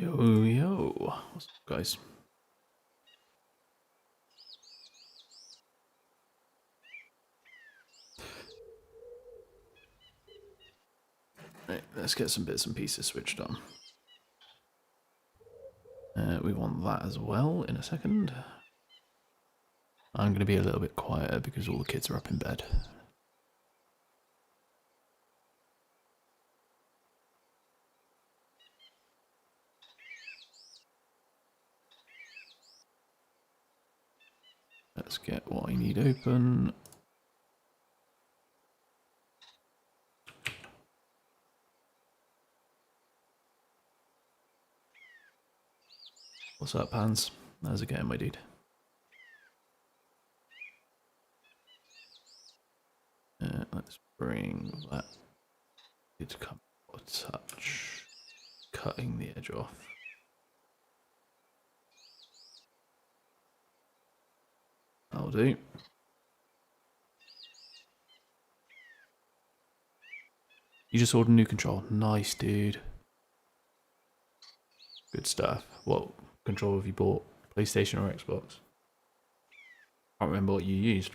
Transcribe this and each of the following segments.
Yo, what's up, guys? Right, let's get some bits and pieces switched on. We want that as well in a second. I'm going to be a little bit quieter because all the kids are up in bed. Let's get what I need open. What's up, Pans? How's it going, my dude? Let's bring that. It's come a touch. Cutting the edge off. That'll do. You just ordered a new control. Nice, dude. Good stuff. What control have you bought? PlayStation or Xbox? I can't remember what you used.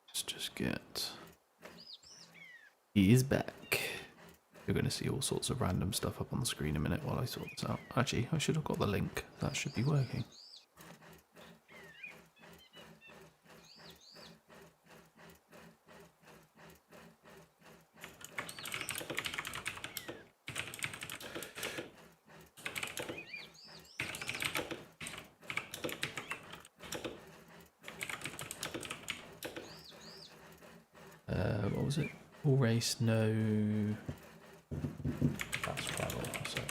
Let's just get... He is back. You're going to see all sorts of random stuff up on the screen in a minute while I sort this out. Actually, I should have got the link. That should be working. What was it? All race, no fast travel. So.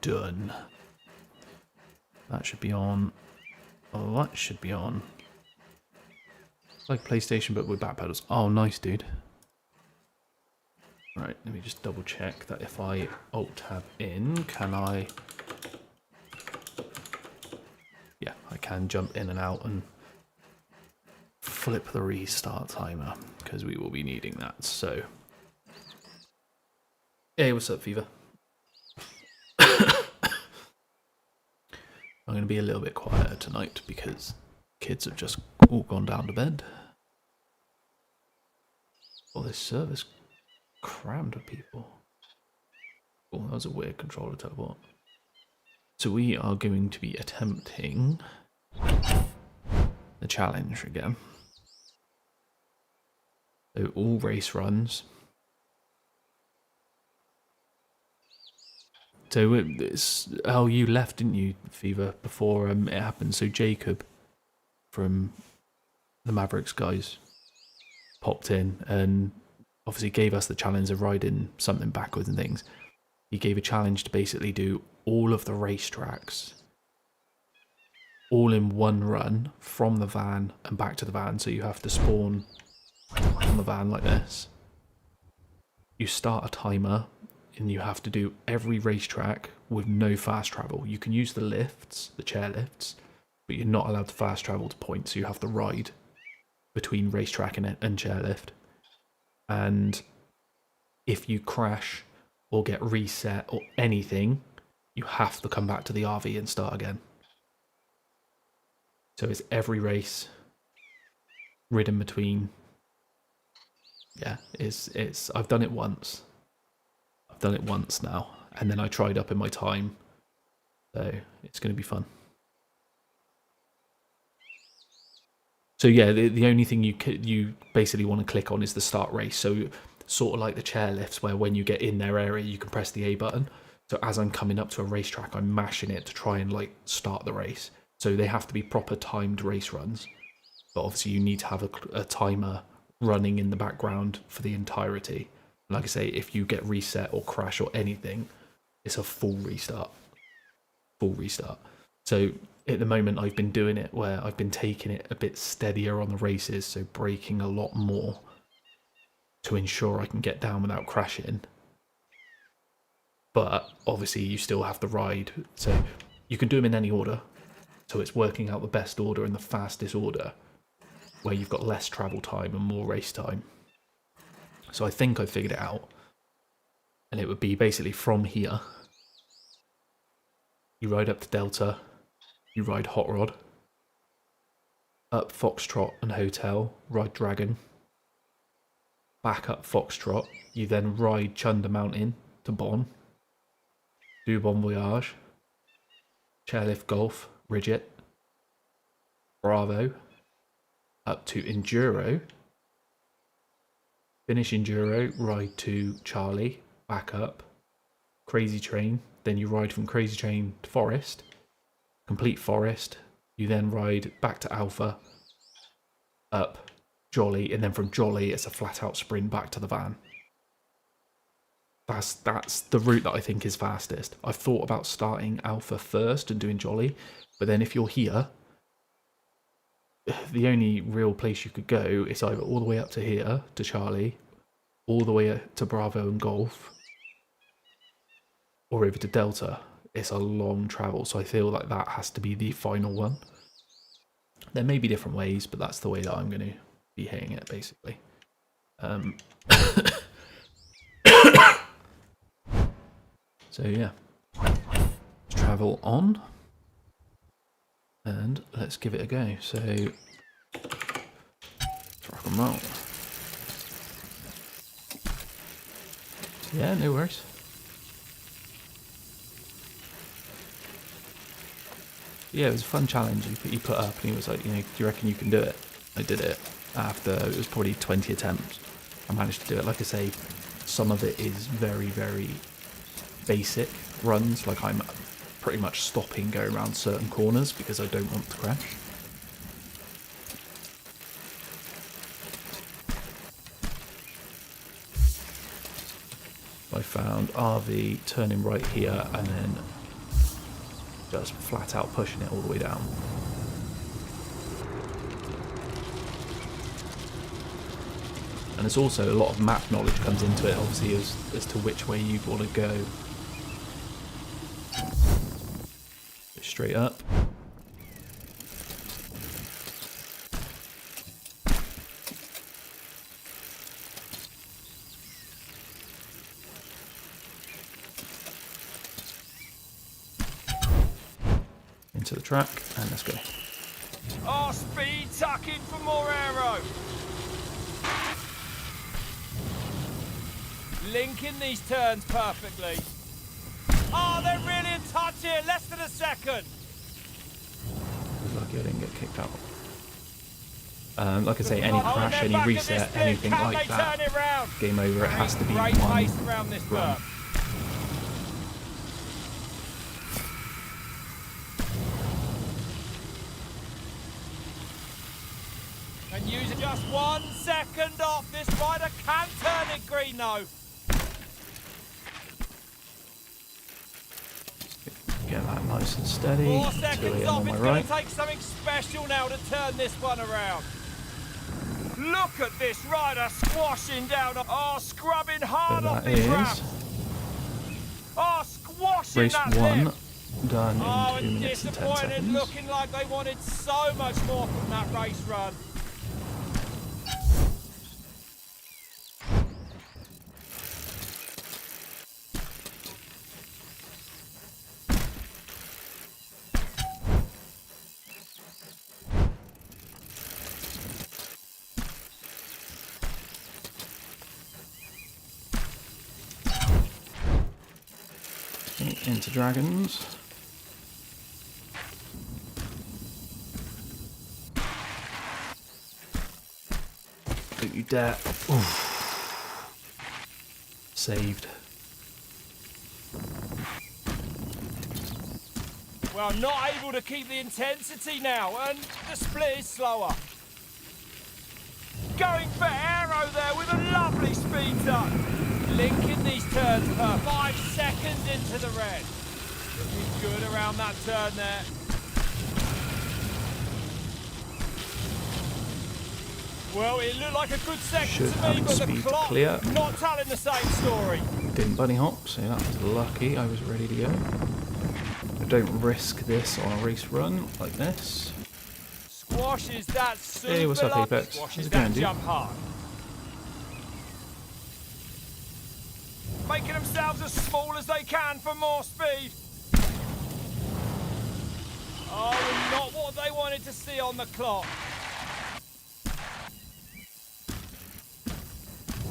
Done. That should be on. Oh, that should be on. It's like PlayStation, but with back pedals. Oh, nice, dude. Right, let me just double check that if I Alt Tab in, can I? Yeah, I can jump in and out and flip the restart timer because we will be needing that. So, hey, what's up, Fever? I'm going to be a little bit quieter tonight because kids have just all gone down to bed. Oh, this server's crammed with people. Oh, that was a weird controller teleport. So we are going to be attempting the challenge again. So all race runs. So it's, oh, you left, didn't you, Fever, before it happened? So Jacob from the Mavrix guys popped in and obviously gave us the challenge of riding something backwards and things. He gave a challenge to basically do all of the racetracks all in one run from the van and back to the van. So you have to spawn on the van like this. You start a timer and you have to do every racetrack with no fast travel. You can use the lifts, the chair lifts, but you're not allowed to fast travel to points. So you have to ride between racetrack and chairlift. And if you crash or get reset or anything, you have to come back to the RV and start again. So it's every race ridden between. Yeah, it's I've done it once. I've done it once now, and then I tried up in my time. So it's going to be fun. So yeah, the only thing you basically want to click on is the start race. So sort of like the chairlifts, where when you get in their area, you can press the A button. So as I'm coming up to a racetrack, I'm mashing it to try and like start the race. So they have to be proper timed race runs. But obviously you need to have a timer running in the background for the entirety. Like I say, if you get reset or crash or anything, it's a full restart. Full restart. So at the moment I've been doing it where I've been taking it a bit steadier on the races, so braking a lot more to ensure I can get down without crashing. but obviously you still have to ride. So you can do them in any order. So it's working out the best order and the fastest order, where you've got less travel time and more race time. So I think I figured it out. And it would be basically from here. You ride up to Delta. You ride Hot Rod. Up Foxtrot and Hotel. Ride Dragon. Back up Foxtrot. You then ride Chunder Mountain to Bon. Do Bon Voyage. Chairlift Golf. Ridget. Bravo. Up to Enduro. Finish Enduro. Ride to Charlie. Back up. Crazy Train. Then you ride from Crazy Train to Forest. Complete Forest. You then ride back to Alpha. Up Jolly. And then from Jolly, it's a flat out sprint back to the van. That's the route that I think is fastest. I've thought about starting Alpha first and doing Jolly. But then if you're here, the only real place you could go is either all the way up to here, to Charlie, all the way to Bravo and Golf, or over to Delta. It's a long travel, so I feel like that has to be the final one. There may be different ways, but that's the way that I'm going to be hitting it, basically. So yeah, let's travel on, and let's give it a go. So let's rock and roll. Yeah, no worries. Yeah, it was a fun challenge he put up, and he was like, do you reckon you can do it? I did it after, it was probably 20 attempts. I managed to do it. Like I say, some of it is very, very basic runs. Like I'm pretty much stopping going around certain corners because I don't want to crash. I found RV turning right here and then just flat out pushing it all the way down. And there's also a lot of map knowledge comes into it, obviously, as to which way you'd want to go. Straight up. Into the track, and let's go. Oh, speed tucking for more aero. Linking these turns perfectly. Oh, they're really in touch here. Less than a second. Lucky I didn't get kicked out. Like I say, any crash, any reset, anything like that, game over. It has to be one run. And using just 1 second off, this rider can turn it green though. Get that nice and steady. 4 seconds off, it's going right. to take something special now to turn this one around. Look at this rider squashing down. Oh, scrubbing hard off this ramp. Oh, squashing Race that 1 lip. done in 2 and minutes and 10 disappointed, seconds. looking like they wanted so much more from that race run. Into Dragons. Don't you dare. Oof. Saved. Well, not able to keep the intensity now, and the split is slower. Going for aero there with a lovely speed touch. Linking these turns per 5 seconds into the red. Looking good around that turn there. Well, it looked like a good section Should to have me, but the speed to clock clear. not telling the same story. Didn't bunny hop, so that was lucky. I was ready to go. I don't risk this on a race run like this. Squashes that super Hey, what's up, line. Apex? Squashes How's it that going, dude? jump hard. Making themselves as small as they can for more speed. Oh, not what they wanted to see on the clock.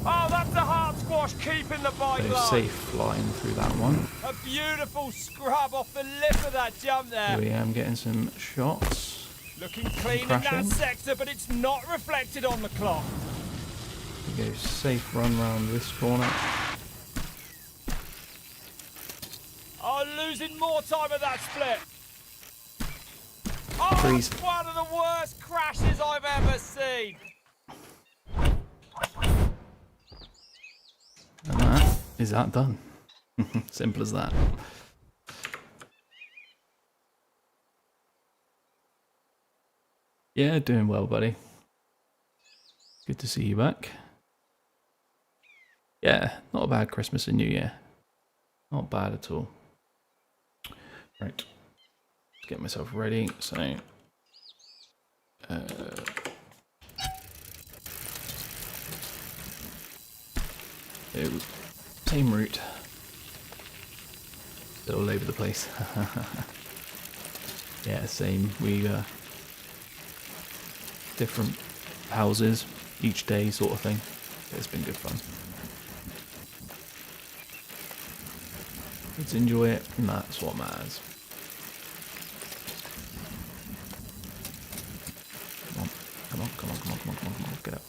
Oh, that's a hard squash, keeping the bike So low. safe flying through that one. A beautiful scrub off the lip of that jump there. Here we am getting some shots. Looking clean in that Crashing. sector, but it's not reflected on the clock. We go safe run round this corner. Oh, losing more time at that split. Oh, Freeze. it's one of the worst crashes I've ever seen. And that is that done. Simple as that. Yeah, doing well, buddy. Good to see you back. Yeah, not a bad Christmas and New Year. Not bad at all. Right. Let's get myself ready. So, same route. Still all over the place. Yeah, same. We different houses each day, sort of thing. It's been good fun. Let's enjoy it, and that's what matters. Come on, come on, come on, come on, come on, come on, get up.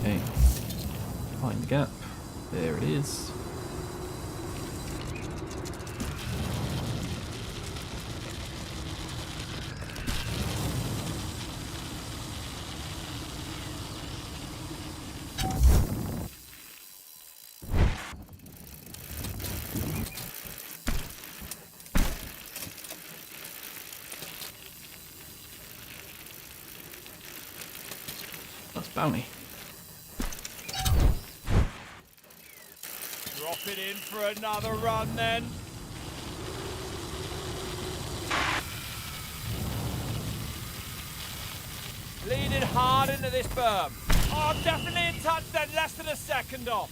Okay, find the gap. There it is. That's bounty. Drop it in for another run then. Leading hard into this berm. Oh, definitely in touch then, less than a second off.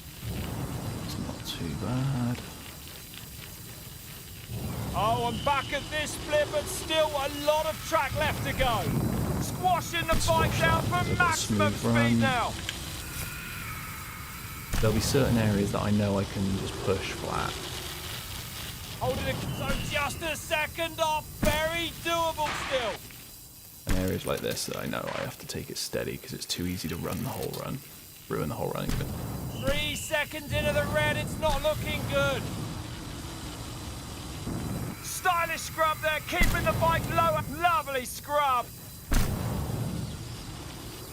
It's not too bad. Oh, I'm back at this split, but still a lot of track left to go. Squashing the bike down for maximum speed now. There'll be certain areas that I know I can just push flat. Holding it, so just a second off. Very doable still. And areas like this that I know I have to take it steady because it's too easy to run the whole run. Ruin the whole run even. 3 seconds into the red, it's not looking good. Stylish scrub there, keeping the bike low. Lovely scrub.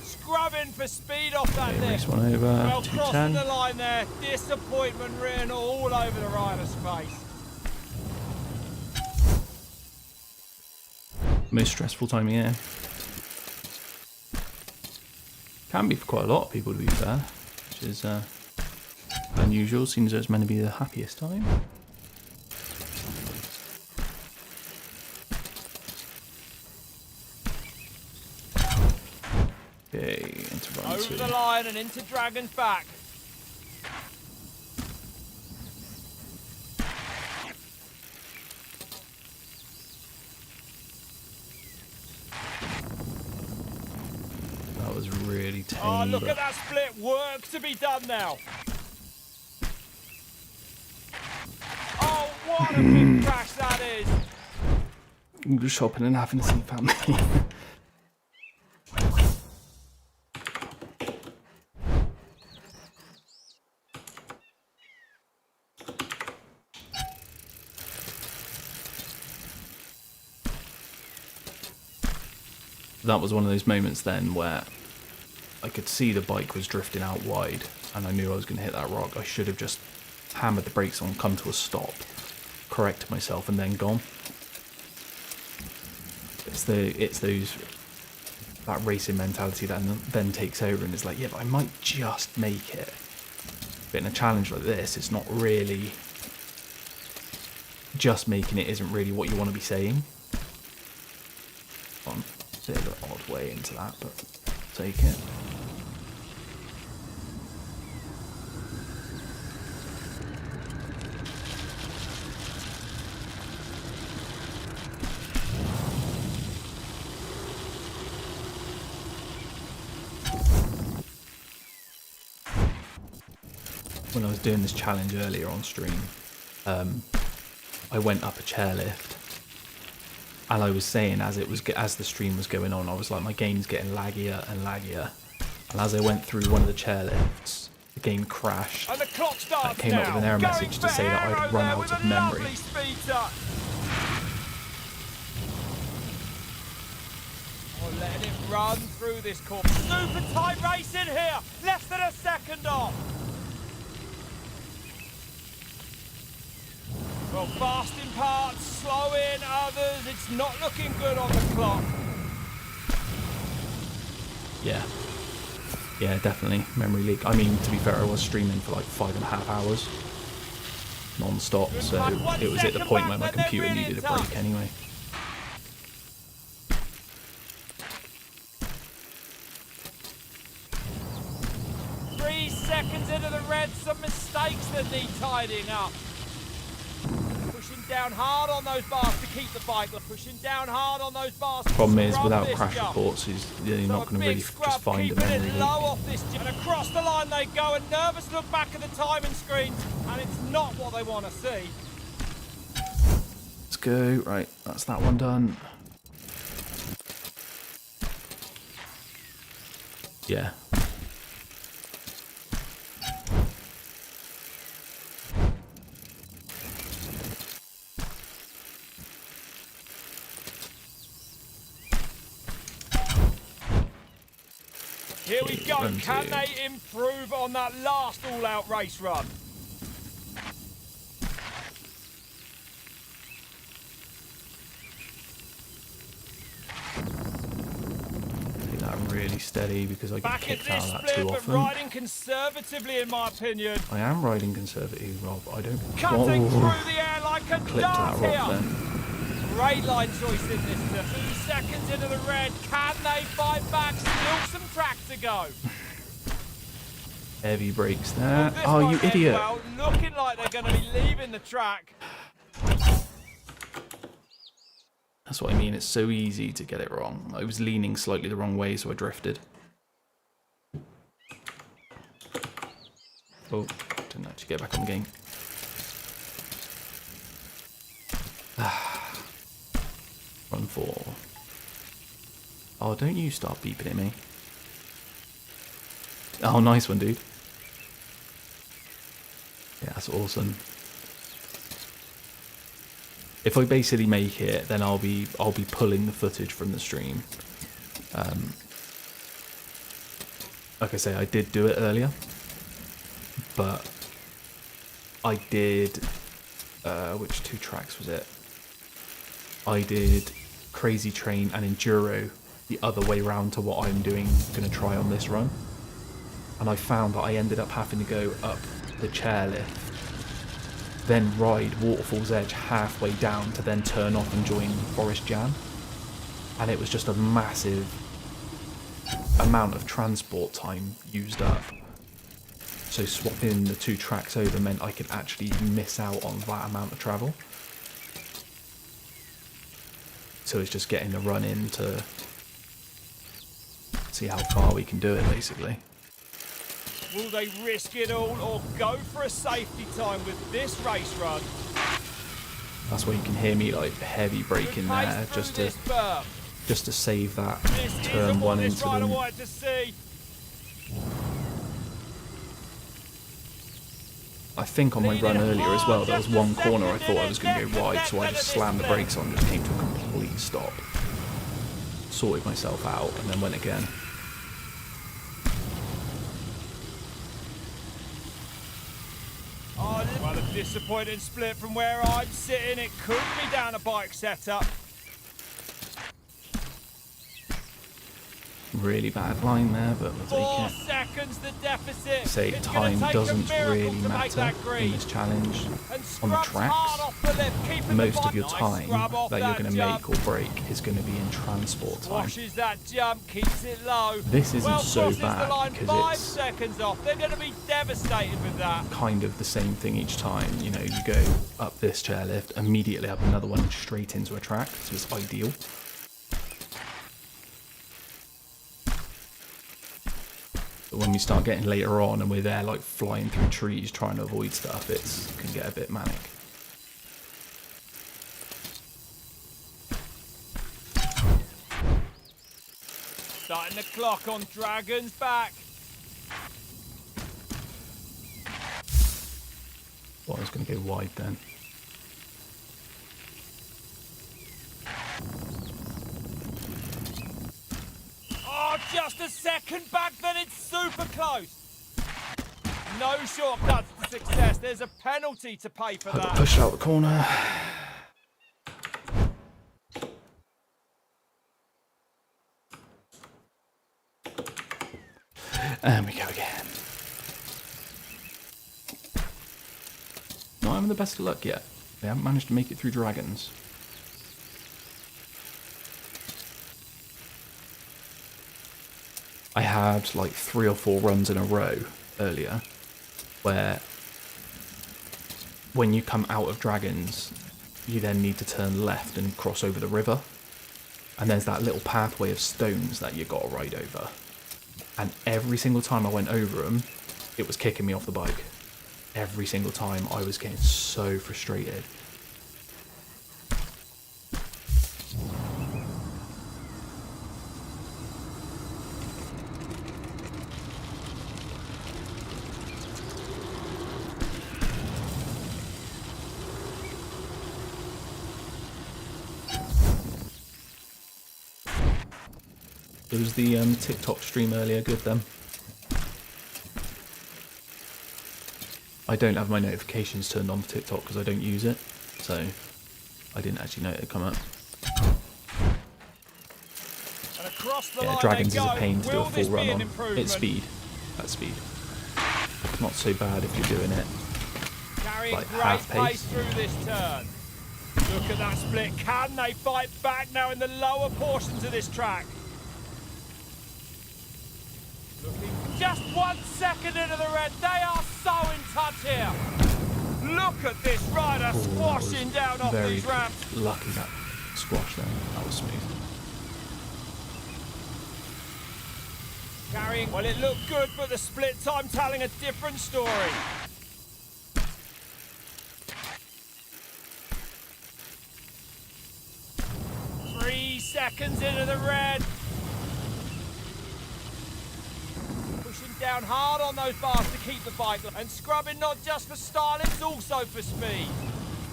Scrubbing for speed off that Okay, lift. race one over, Well, crossing 210. the line there. Disappointment written all over the rider's face. Most stressful time of year. Can be for quite a lot of people, to be fair, which is unusual. Seems as though it's meant to be the happiest time. Okay, into run Over 2. the line and into Dragon's back. That was really tame. Oh, look but at that split. Work to be done now. Oh, what a big crash that is. Go shopping and having to see family. That was one of those moments then where I could see the bike was drifting out wide and I knew I was going to hit that rock. I should have just hammered the brakes on, come to a stop, corrected myself and then gone. It's that racing mentality that then takes over and it's like, yeah, but I might just make it. But in a challenge like this, it's not really, just making it isn't really what you want to be saying. A bit of an odd way into that, but take it. When I was doing this challenge earlier on stream, I went up a chairlift, and I was saying as the stream was going on, I was like, my game's getting laggier and laggier. And as I went through one of the chairlifts, the game crashed. And the clock starts and it came up with an error message to say that I'd run out of memory. Oh, let it run through this course. Super tight race in here. Less than a second off. Well, fast in parts, slow in others. It's not looking good on the clock. Yeah, definitely. Memory leak. I mean, to be fair, I was streaming for like 5.5 hours. Non-stop, so it was at the point where my computer needed a break anyway. Seconds into the red, some mistakes that need tidying up. Pushing down hard on those bars to keep the bike. Pushing down hard on those bars. Problem is, without crash reports, you're not going to really just find a memory leak. Low off this, and across the line they go, and nervous look back at the timing screens, and it's not what they want to see. Let's go. Right, that's that one done. Yeah. Here we go. Can they improve on that last all-out race run? Keep that really steady because I get kicked out of that too often. Riding conservatively, in my opinion. I am riding conservative, Rob. I don't. Cutting through the air like a dart here. Then. Great line choice in this. 2 seconds into the red. Can they fight back? Still some track to go. Heavy brakes there. Oh, you idiot. Well, looking like they're going to be leaving the track. That's what I mean. It's so easy to get it wrong. I was leaning slightly the wrong way, so I drifted. Oh, didn't actually get back on the game. Run 4. Oh, don't you start beeping at me. Oh, nice one, dude. Yeah, that's awesome. If I basically make it, then I'll be pulling the footage from the stream. Like I say, I did do it earlier, but I did which 2 tracks was it? I did Crazy Train and Enduro the other way round to what I'm going to try on this run. And I found that I ended up having to go up the chairlift, then ride Waterfall's Edge halfway down to then turn off and join Forest Jam. And it was just a massive amount of transport time used up. So swapping the 2 tracks over meant I could actually miss out on that amount of travel. So it's just getting the run in to see how far we can do it, basically. Will they risk it all or go for a safety time with this race run? That's why you can hear me like heavy braking there, just to save that turn 1 into them. I think on my run earlier as well, there was one corner I thought I was going to go wide, so I just slammed the brakes on, just came to a complete stop. Sorted myself out, and then went again. Well, the Disappointing split from where I'm sitting. It could be down a bike setup. Really bad line there, but we'll 4 take it. seconds the deficit. Say It's time gonna take a doesn't miracle really to make matter that in green. this challenge. And On the scrubs hard tracks, off the lip, keeping most the of your bike. time Nice scrub off that you're going to jump. make or break is going to be in transport time. Washes that jump, keeps it low. This isn't well, so crosses bad the line because 5 it's seconds off. They're going to be devastated with that. kind of the same thing each time. You know, you go up this chairlift, immediately up another one straight into a track, so it's ideal. But when we start getting later on and we're there like flying through trees trying to avoid stuff, it can get a bit manic. Starting the clock on Dragon's back. Well, I was going to go wide then. Oh, just a second back, then it's super close. No shortcuts to success. There's a penalty to pay for I got that. pushed out the corner. And we go again. Not having the best of luck yet. They haven't managed to make it through dragons. I had like 3 or 4 runs in a row earlier where when you come out of dragons you then need to turn left and cross over the river, and there's that little pathway of stones that you gotta ride over, and every single time I went over them it was kicking me off the bike. Every single time. I was getting so frustrated. It was the TikTok stream earlier, good then. I don't have my notifications turned on for TikTok because I don't use it, so I didn't actually know it had come up. And across the Yeah, line dragons they is a go. pain to do a Will this full be run an on. improvement? It's speed. That's speed. Not so bad if you're doing it Carrying like great half pace pace. through this turn. Look at that split. Can they fight back now in the lower portions of this track? Looking just 1 second into the red. They are so in touch here. Look at this rider squashing down off Very these ramps. lucky that squash there. That was smooth. Carrying, well, it looked good, but the split time telling a different story. Three seconds into the red. Pushing down hard on those bars to keep the bike, and scrubbing not just for style, it's also for speed.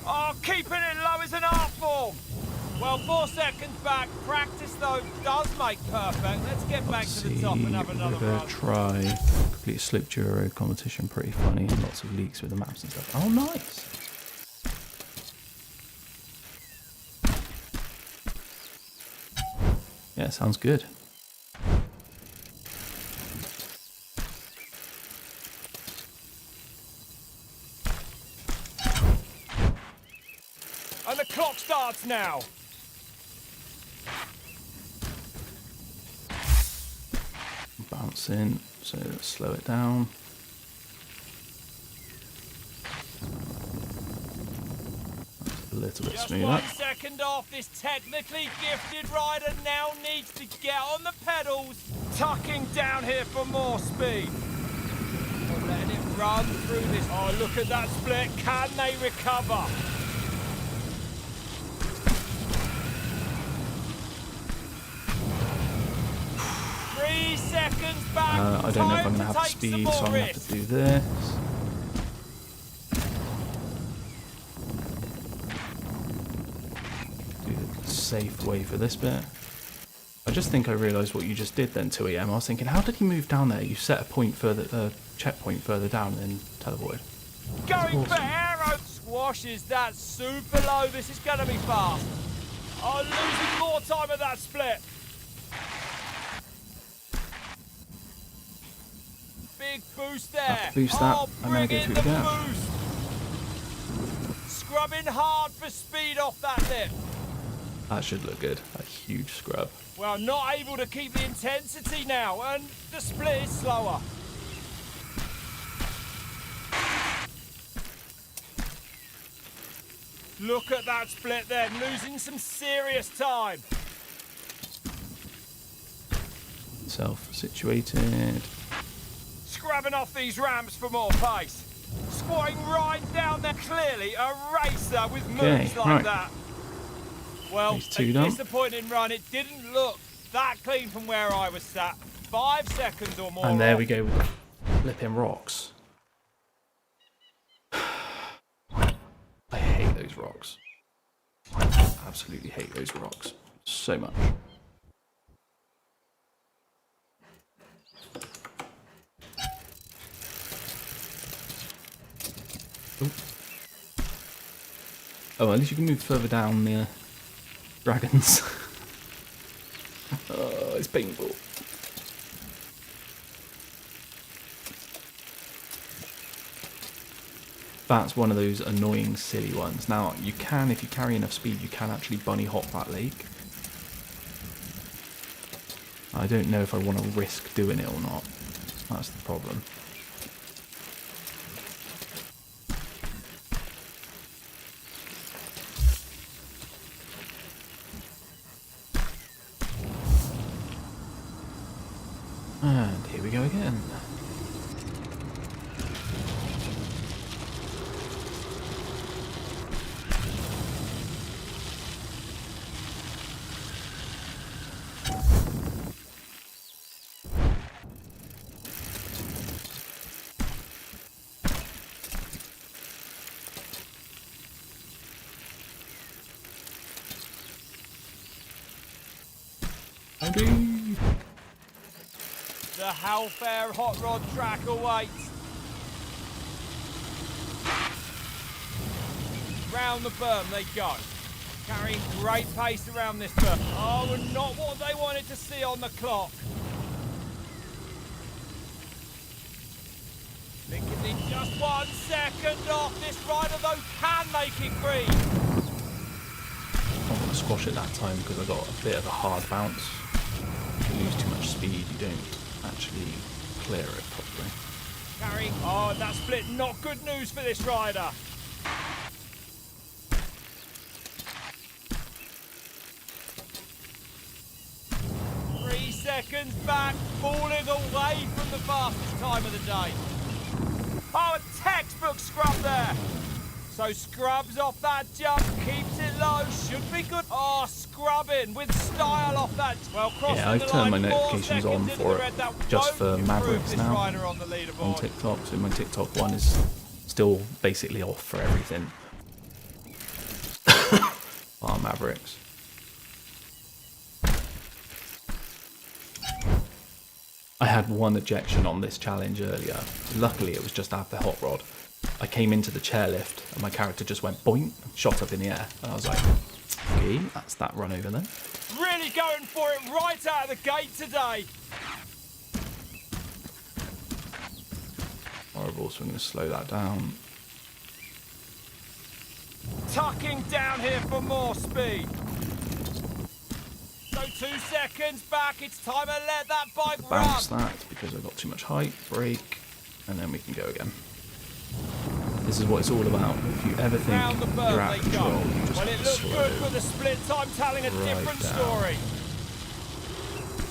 Oh, keeping it low is an art form. Well, 4 seconds back. Practice, though, does make perfect. Let's get back to the top and have another run. Try. Complete slip Duro competition. Pretty funny. And lots of leaks with the maps and stuff. Oh, nice. Yeah, sounds good. And the clock starts now. Bounce in, so let's slow it down. That's a little bit Just smoother. 1 second off. This technically gifted rider now needs to get on the pedals. Tucking down here for more speed. Oh, letting it run through this. Oh, look at that split. Can they recover? Seconds back. I don't know if I'm going to have the speed, so I'm going to have to do this. Do the safe way for this bit. I just think I realised what you just did then, 2am. I was thinking, how did he move down there? You set a point further, checkpoint further down and then teleported. Going for aero squashes that super low. This is going to be fast. Oh, losing more time at that split. Big boost there. Boost that. Oh, I'm going to bring go in through the the gap. boost. Scrubbing hard for speed off that lip. That should look good. A huge scrub. Well, not able to keep the intensity now, and the split is slower. Look at that split then, losing some serious time. Self-situated. Scrubbing off these ramps for more pace. Squatting right down there, clearly a racer with moves like right. that. Well, These a two done. disappointing run. It didn't look that clean from where I was sat. 5 seconds or more. And there off. we go with the flipping rocks. I hate those rocks. Absolutely hate those rocks. So much. Ooh. Oh, at least you can move further down the dragons. Oh, it's painful. That's one of those annoying, silly ones. Now, you can, if you carry enough speed, you can actually bunny hop that lake. I don't know if I want to risk doing it or not. That's the problem. And here we go again. The Hellfire Hot Rod track awaits. Round the berm they go. Carrying great pace around this berm. Oh, and not what they wanted to see on the clock. Thinking just 1 second off. This rider, though, can make it green. I'm going to squash it that time because I got a bit of a hard bounce. If you lose too much speed, you don't actually clear it properly. Carrying. Oh, that split, not good news for this rider. Seconds back, falling away from the fastest time of the day. Oh, a textbook scrub there. So scrubs off that jump, keeps it low, should be good. Oh, scrubbing with style off that. Well, yeah, I've turned my notifications on for it, just for Mavrix now on TikTok. So my TikTok one is still basically off for everything. Bar Mavrix. I had one ejection on this challenge earlier. Luckily, it was just after Hot Rod. I came into the chairlift and my character just went boing, shot up in the air. And I was like, okay, that's that run over there. Really going for it right out of the gate today. Horrible, so I'm going to slow that down. Tucking down here for more speed. So 2 seconds back, it's time to let that bike Bounce run. that because I got too much height, brake, and then we can go again. This is what it's all about. If you ever think Round the berm you're out they of control, go. you just Well, have it to looked slow good for the split time, telling a right different down. story.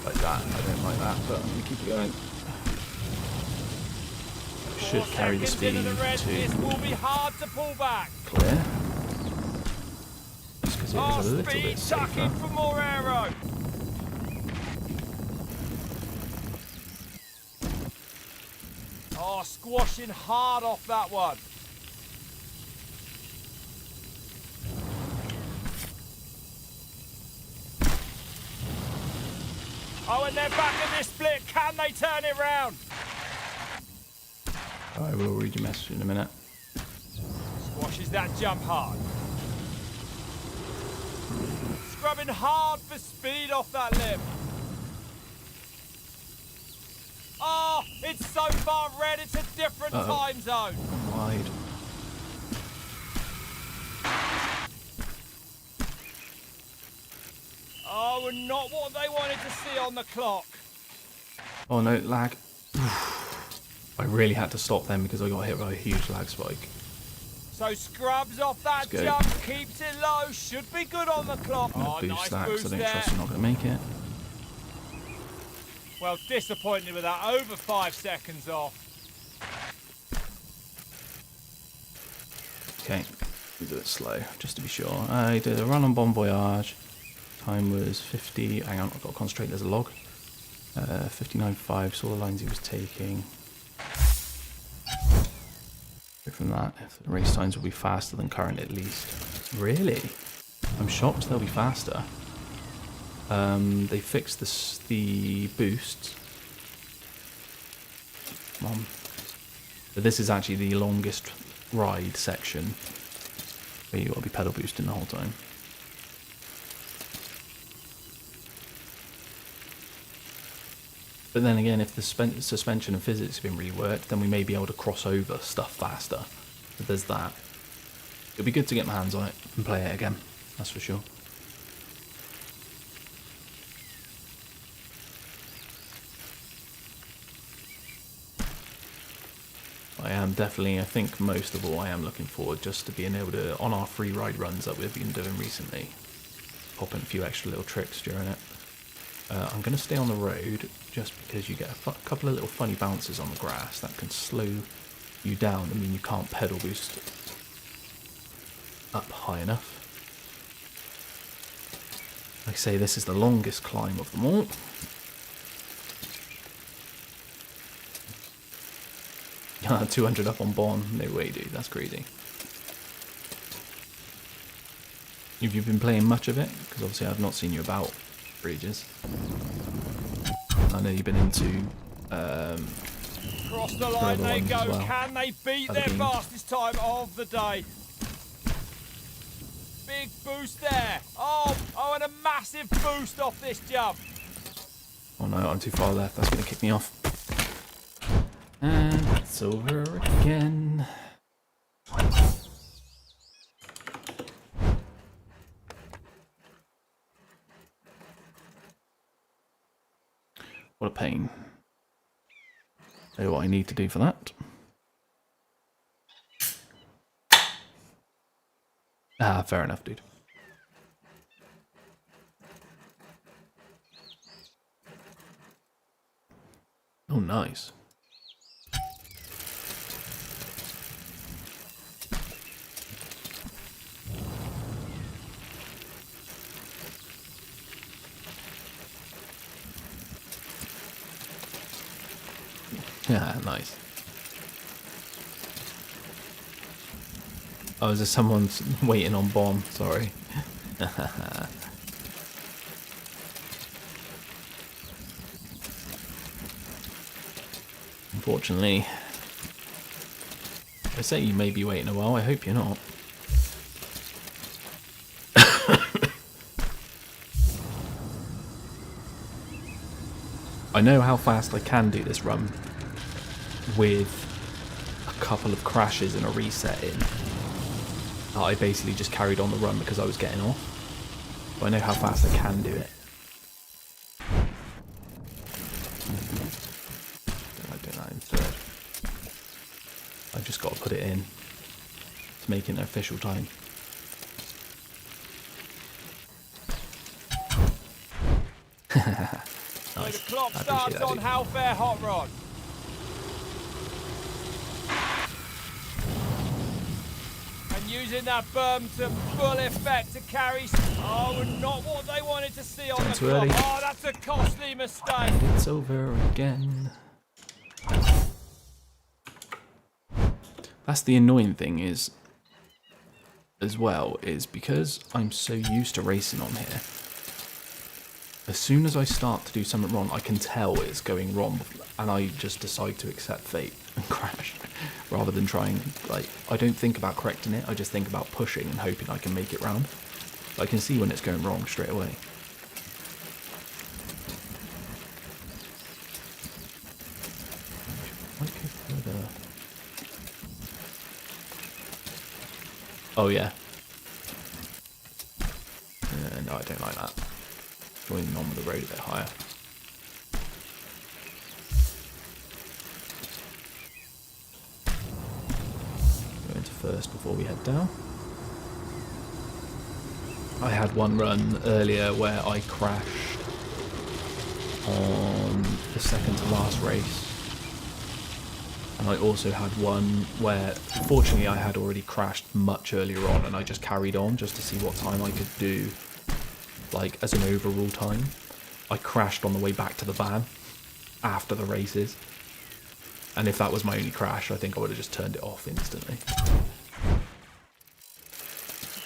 Like that. I don't like that, but I'm going to keep it going. Should 4 carry the seconds speed into the red, this to will be hard to pull back. clear. Just because it Oh, is a little speed bit tucking safer. for more aero. Oh, squashing hard off that one. Oh, and they're back in this split. Can they turn it round? I will read your message in a minute. Squashes that jump hard. Scrubbing hard for speed off that lip. Oh, it's so far red, it's a different time zone. Wide. Oh, and not what they wanted to see on the clock. Oh no, lag. I really had to stop them because I got hit by a huge lag spike. So scrubs off that jump, keeps it low, should be good on the clock. I'm going to boost that because I don't trust I'm not going to make it. Well, disappointed with that, over 5 seconds off. Okay, we do it slow, just to be sure. I did a run on Bon Voyage. Time was 50, hang on, I've got to concentrate, there's a log. 59.5, saw the lines he was taking. From that, if the race times will be faster than current at least. Really? I'm shocked they'll be faster. They fixed the boosts. Come on. But this is actually the longest ride section where you've got to be pedal boosting the whole time. But then again, if the suspension and physics have been reworked, then we may be able to cross over stuff faster. So there's that. It'll be good to get my hands on it and play it again, that's for sure. I am definitely, I think most of all, I am looking forward just to being able to, on our free ride runs that we've been doing recently, pop in a few extra little tricks during it. I'm going to stay on the road just because you get a couple of little funny bounces on the grass that can slow you down. I mean, you can't pedal boost up high enough. Like I say, this is the longest climb of them all. Yeah, 200 up on Bon. No way, dude. That's crazy. Have you been playing much of it? Because obviously I've not seen you about for ages. I know you've been into cross the line they go. Well. Can they beat their fastest time of the day? Big boost there. Oh, and a massive boost off this jump. Oh no, I'm too far left. That's going to kick me off. And it's over again. What a pain. Tell you what I need to do for that. Ah, fair enough, dude. Oh, nice. Yeah, nice. Oh, is there someone waiting on Bon? Sorry. Unfortunately, I say you may be waiting a while. I hope you're not. I know how fast I can do this run with a couple of crashes and a reset in. I basically just carried on the run because I was getting off. But I know how fast I can do it. I do that in third. I've just got to put it in to make it an official time. Nice. So the clock starts on How Fair Hot Rod. And using that berm to full effect to carry. Oh, and not what they wanted to see on the clock. Early. Oh, that's a costly mistake. It's over again. That's the annoying thing is, as well, is because I'm so used to racing on here. As soon as I start to do something wrong, I can tell it's going wrong, and I just decide to accept fate and crash, rather than trying, like, I don't think about correcting it, I just think about pushing and hoping I can make it round. I can see when it's going wrong straight away. Might go further. Oh yeah. No, I don't like that. Joining on with the road a bit higher. Go into first before we head down. I had one run earlier where I crashed on the second to last race. And I also had one where, fortunately, I had already crashed much earlier on, and I just carried on just to see what time I could do, like, as an overall time. I crashed on the way back to the van after the races. And if that was my only crash, I think I would have just turned it off instantly.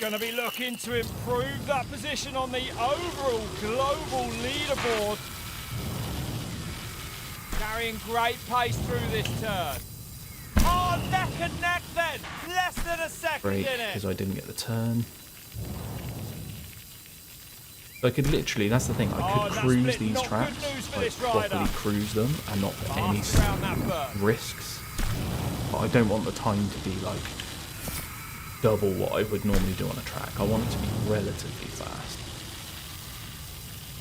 Going to be looking to improve that position on the overall global leaderboard. Carrying great pace through this turn. Oh, neck and neck then. Less than a second Break, in it. because I didn't get the turn. I could literally, that's the thing, I could cruise these tracks, like properly cruise them and not put any risks. But I don't want the time to be like double what I would normally do on a track. I want it to be relatively fast.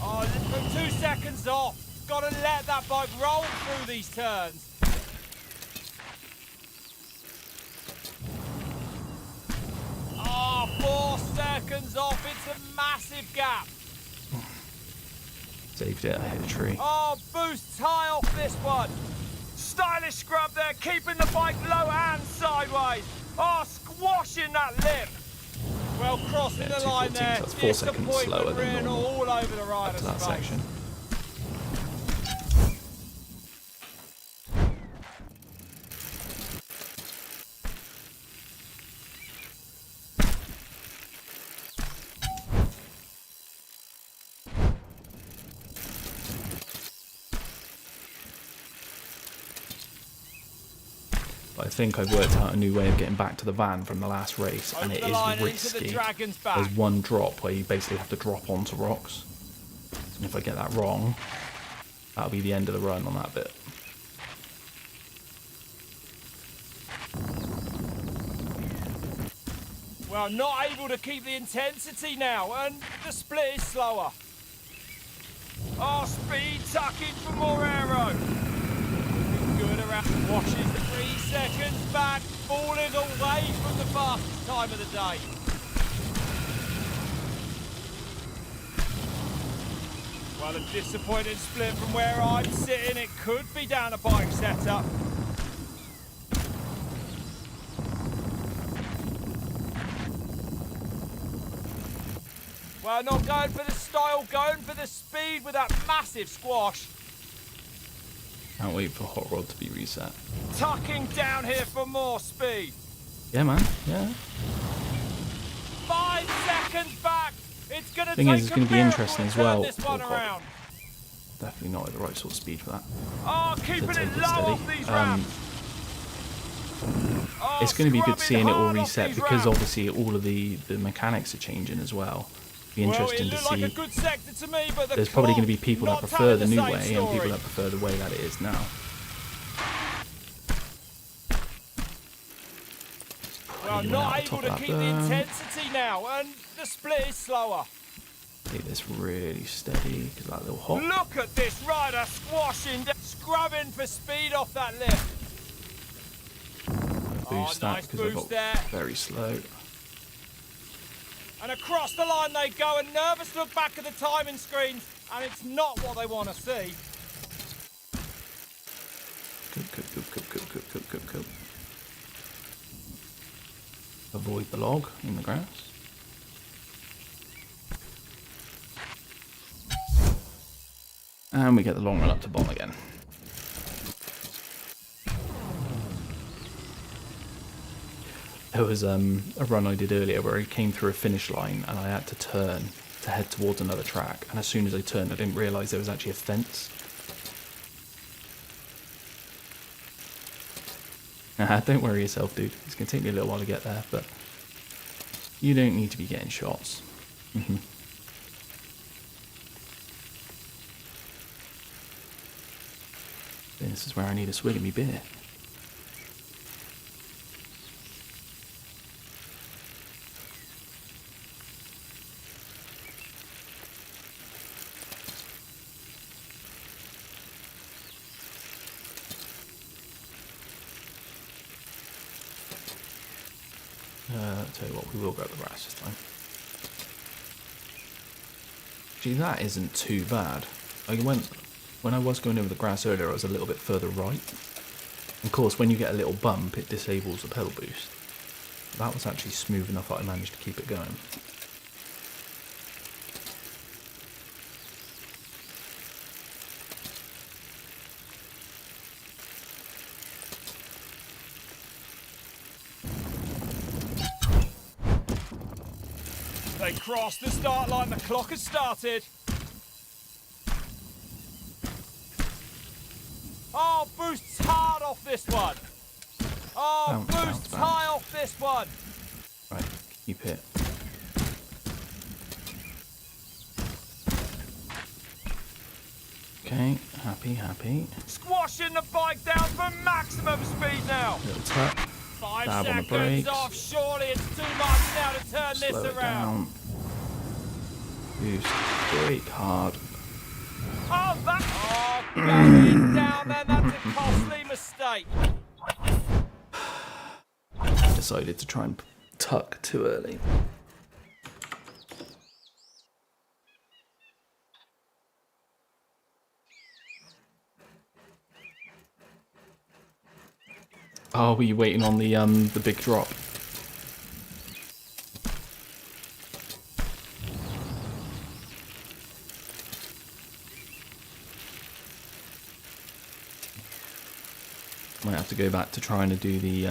Oh, from 2 seconds off. Got to let that bike roll through these turns. Oh, 4 seconds off. It's a massive gap. Saved it, I hit a tree. Oh, boosts high off this one. Stylish scrub there, keeping the bike low and sideways. Oh, squashing that lip. Well, crossing the line there. So that's 4 seconds slower than normal all over the rider's up to that face. section. I think I've worked out a new way of getting back to the van from the last race, and it is risky. There's one drop where you basically have to drop onto rocks. And if I get that wrong, that'll be the end of the run on that bit. Well, not able to keep the intensity now, and the split is slower. Oh, speed tucking for more aero. Good around, washes 3 seconds back, falling away from the fastest time of the day. Well, a disappointing split from where I'm sitting. It could be down a bike setup. Well, not going for the style, going for the speed with that massive squash. Can't wait for Hot Rod to be reset. Tucking down here for more speed. Yeah, man. Yeah. 5 seconds back. It's going to Thing take is, it's going to be interesting as well. This one around. Definitely not at the right sort of speed for that. Oh, keeping it low off these ramps. Oh, it's going to be good seeing it all hard reset because obviously all of the mechanics are changing as well. Be interesting to see. Like a good sector to me, but there's probably going to be people that prefer the new way story. and people that prefer the way that it is now. Well, not able to keep the intensity now, and the split is slower. Keep this really steady because that little hop. Look at this rider squashing, scrubbing for speed off that lip. Boost that nice because I got there. very slow. And across the line they go, a nervous look back at the timing screens, and it's not what they want to see. Go. Avoid the log in the grass. And we get the long run up to bomb again. There was a run I did earlier where I came through a finish line and I had to turn to head towards another track, and as soon as I turned, I didn't realise there was actually a fence. Don't worry yourself, dude. It's going to take me a little while to get there, but you don't need to be getting shots. This is where I need a swig of me beer. I'll tell you what, we will grab the grass this time. Gee, that isn't too bad. When I was going over the grass earlier, I was a little bit further right. Of course, when you get a little bump, it disables the pedal boost. That was actually smooth enough that I managed to keep it going. They crossed the start line, the clock has started. Oh, boosts hard off this one. Oh, boosts high off this one. Right, keep it. Okay, happy. Squashing the bike down for maximum speed now. Little tap. 5 Dab on the seconds brakes. off. Surely it's too much now to turn Slow this it around. down. Boost. Brake hard. Oh, that. Oh, going down there. That's a costly mistake. Decided to try and tuck too early. Oh, were you waiting on the big drop? Might have to go back to trying to do the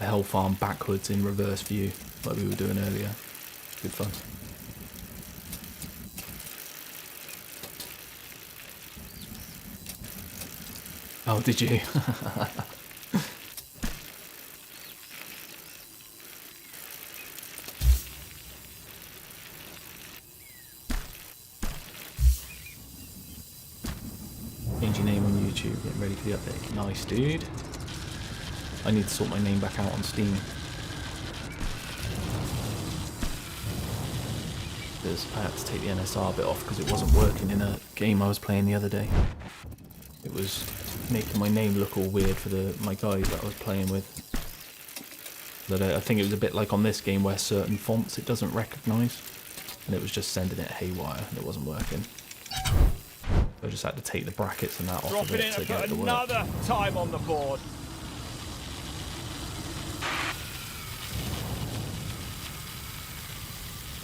Hell Farm backwards in reverse view, like we were doing earlier. Good fun. Oh, did you? Change your name on YouTube, getting ready for the update. Nice, dude. I need to sort my name back out on Steam. Because I had to take the NSR bit off because it wasn't working in a game I was playing the other day. It was making my name look all weird for my guys that I was playing with. But I think it was a bit like on this game where certain fonts it doesn't recognise. And it was just sending it haywire and it wasn't working. So I just had to take the brackets and that off of it to get it to work. Another time on the board.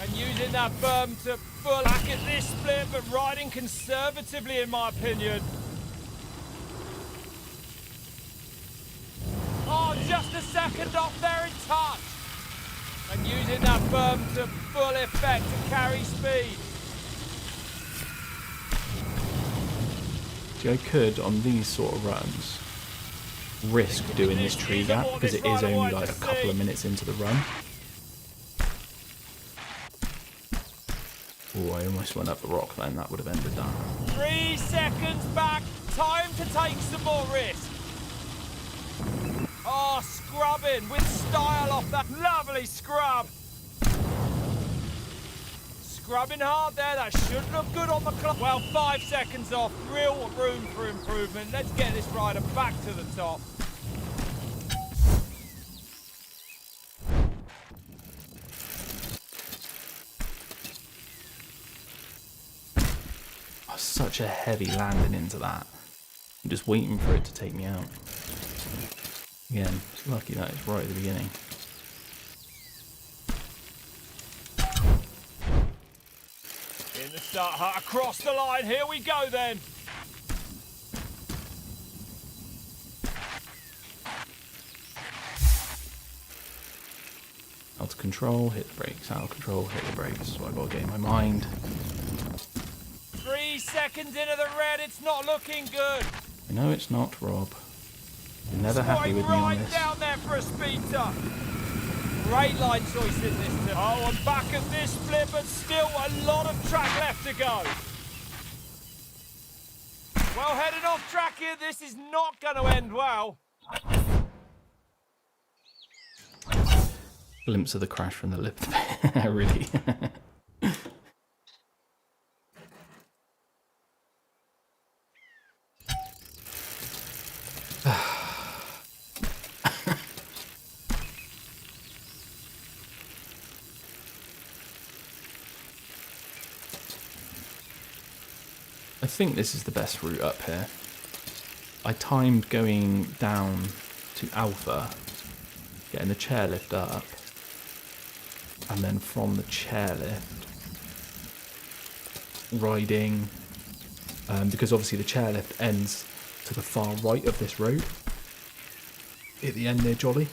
And using that berm to full back at this split, but riding conservatively in my opinion. Oh, just a second off there in touch. And using that berm to full effect to carry speed. See, I could, on these sort of runs, risk doing this tree gap because it is only like a couple of minutes into the run. Oh, I almost went up the rock then, that would have ended that. 3 seconds back, time to take some more risk. Oh, scrubbing with style off that lovely scrub. Scrubbing hard there, that should look good on the clock. Well, 5 seconds off, real room for improvement. Let's get this rider back to the top. Oh, such a heavy landing into that. I'm just waiting for it to take me out. Again, it's lucky that it's right at the beginning. In the start hut, across the line, here we go then. How to control, hit the brakes, out of control, hit the brakes. So I've got to get in my mind. 3 seconds into the red, it's not looking good. I know it's not, Rob. You're never happy with me on right this. Down there for a speed up. Great line choice in this turn. Oh, I'm back at this split, but still a lot of track left to go. Well, heading off track here, this is not going to end well. Glimpse of the crash from the lip. Really. I think this is the best route up here. I timed going down to Alpha, getting the chairlift up, and then from the chairlift riding, because obviously the chairlift ends to the far right of this road, at the end near Jolly.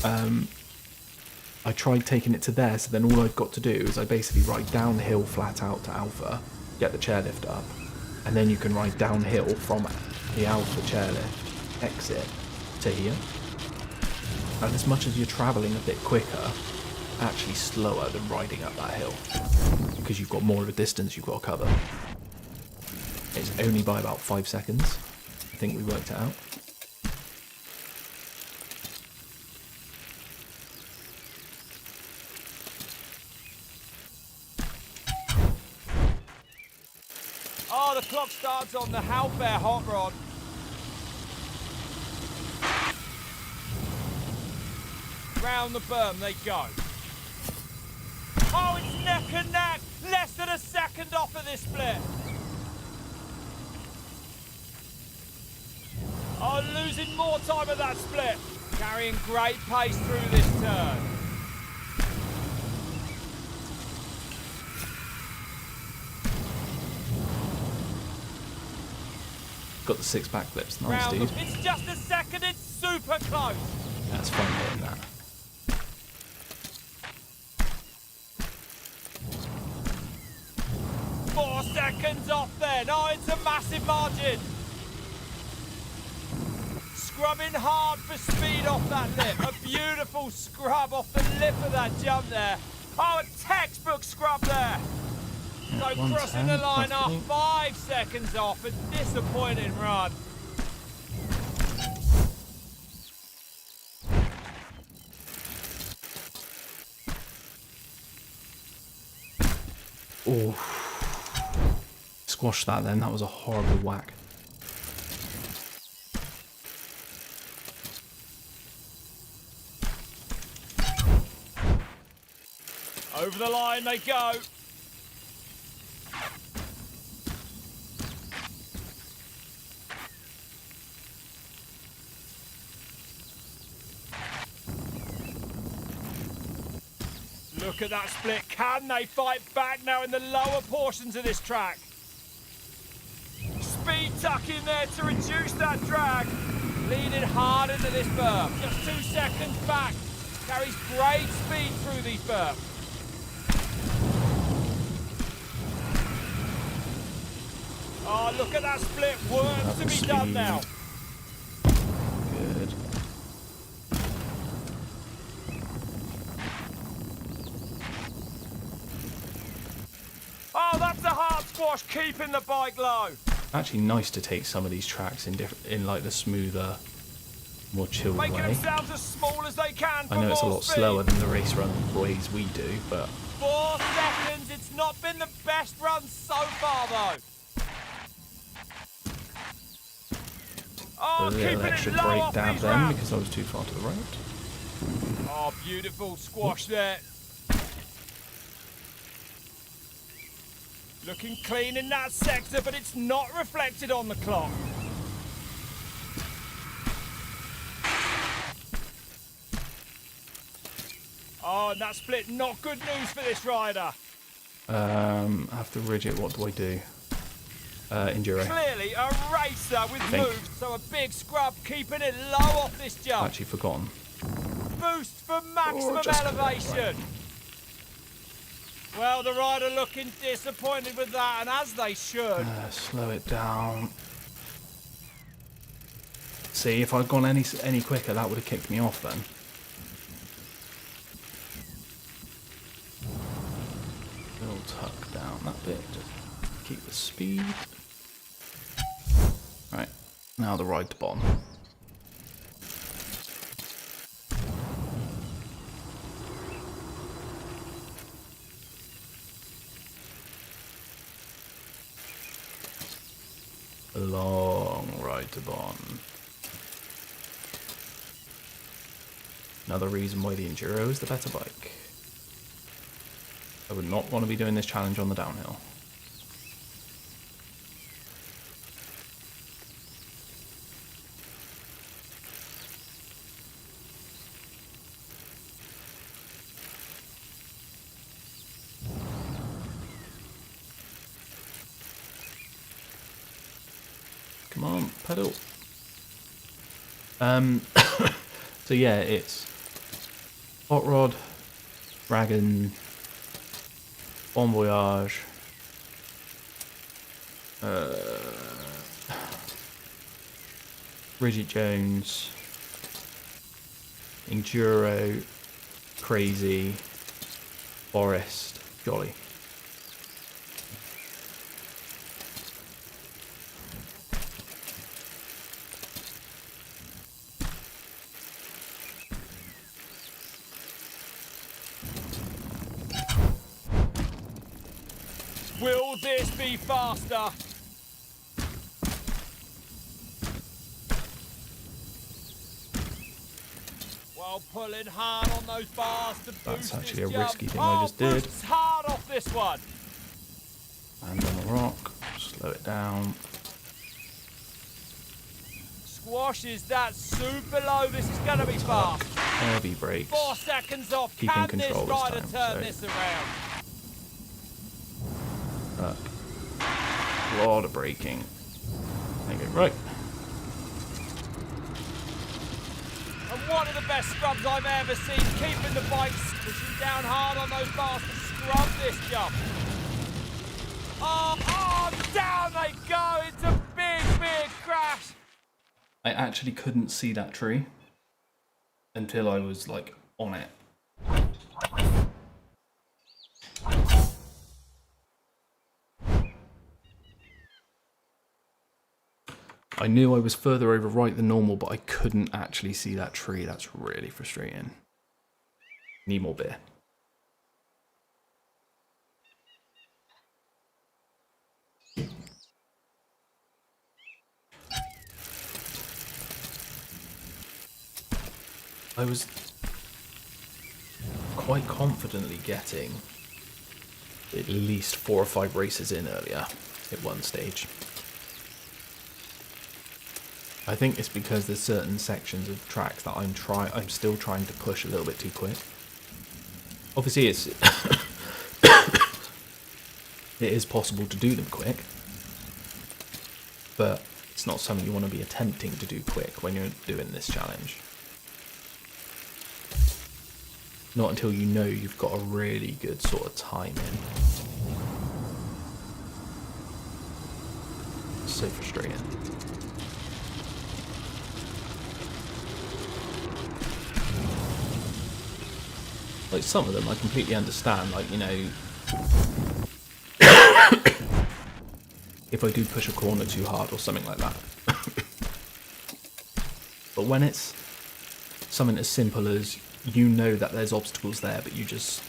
I tried taking it to there, so then all I've got to do is I basically ride down the hill flat out to Alpha, get the chairlift up, and then you can ride downhill from the Alpha chairlift exit to here. And as much as you're travelling a bit quicker, actually slower than riding up that hill, because you've got more of a distance you've got to cover. It's only by about 5 seconds. I think we worked it out. Oh, the clock starts on the Halfair hot rod. Round the berm they go. Oh, it's neck and neck. Less than a second off of this split. Oh, losing more time at that split. Carrying great pace through this turn. Got the 6 backflips. Nice, Round dude. It's just a second. It's super close. That's fun hitting that. Four seconds off then. Oh, it's a massive margin. Scrubbing hard for speed off that lip. A beautiful scrub off the lip of that jump there. Oh, a textbook scrub there. So crossing the line off 5 seconds off. A disappointing run. Oh, squash that then. That was a horrible whack. Over the line they go. Look at that split. Can they fight back now in the lower portions of this track? Speed tuck in there to reduce that drag. Leading hard into this berm. Just 2 seconds back. Carries great speed through these berms. Oh, look at that split. Work to be done now. Good. Oh, that's a hard squash, keeping the bike low. Actually, nice to take some of these tracks in like the smoother, more chilled Making way. themselves as small as they can for I know it's a more lot speed. slower than the race run ways we do, but 4 seconds. It's not been the best run so far, though. Oh, a little keeping extra it low brake off dab these then ramps. because I was too far to the right. Oh, beautiful squash there. Looking clean in that sector, but it's not reflected on the clock. Oh, and that split, not good news for this rider. After Ridget, what do I do? Enduro. Clearly a racer with moves, so a big scrub keeping it low off this jump. Actually forgotten. boost for maximum elevation. Well, the rider looking disappointed with that, and as they should. Slow it down. See, if I'd gone any quicker, that would have kicked me off then. Little tuck down that bit, just keep the speed. Right, now the ride to bottom. A long ride to Bonn. Another reason why the Enduro is the better bike. I would not want to be doing this challenge on the downhill. Come on, pedal. So yeah, it's Hot Rod, Dragon, Bon Voyage, Bridget Jones, Enduro, Crazy, Forest, Jolly. Will this be faster? While pulling hard on those bars to boost. That's actually a this risky jump. thing I just did. Boosts hard off this one. Land on the rock, slow it down. Squashes that super low. This is going to be fast. Heavy brakes. 4 seconds off. Keeping Can control this this rider time, turn so- this around? A lot of braking. Okay, right. And one of the best scrubs I've ever seen, keeping the bikes pushing down hard on those bars to scrub this jump. Oh, down they go. It's a big, big crash. I actually couldn't see that tree until I was like on it. I knew I was further over right than normal, but I couldn't actually see that tree. That's really frustrating. Need more beer. I was quite confidently getting at least 4 or 5 races in earlier at one stage. I think it's because there's certain sections of tracks that I'm still trying to push a little bit too quick. Obviously it's it is possible to do them quick, but it's not something you want to be attempting to do quick when you're doing this challenge. Not until you know you've got a really good sort of time in. It's so frustrating. Like some of them I completely understand, like, you know, if I do push a corner too hard or something like that. But when it's something as simple as you know that there's obstacles there, but you just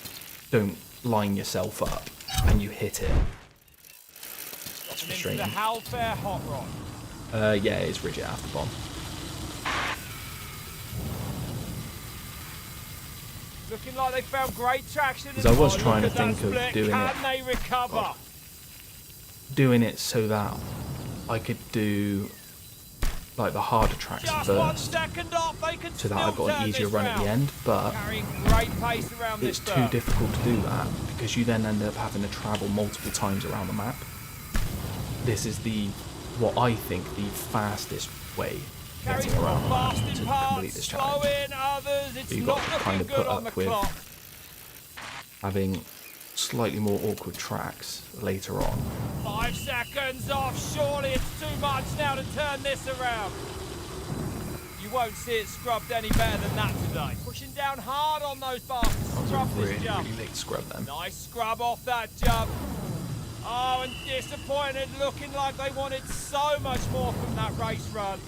don't line yourself up and you hit it. That's frustrating. The How Fair Hot Rod. Yeah, it's rigid after bomb. Looking like they found great traction. Because I was trying to think of doing Can it. they recover? Doing it so that I could do like the harder tracks Just 1 first, second off, they can so that I got an easier run at the end. But Carrying great pace around it's this too berm. difficult to do that because you then end up having to travel multiple times around the map. This is what I think the fastest way Carries getting more around fast to in complete parts, this slow challenge. in others. It's You've not got to looking kind of good put on the up with clock. having slightly more awkward tracks later on. 5 seconds off. Surely it's too much now to turn this around. You won't see it scrubbed any better than that today. Pushing down hard on those bars to That was scrub a this really, jump. really late scrub then. Nice scrub off that jump. Oh, and disappointed, looking like they wanted so much more from that race run.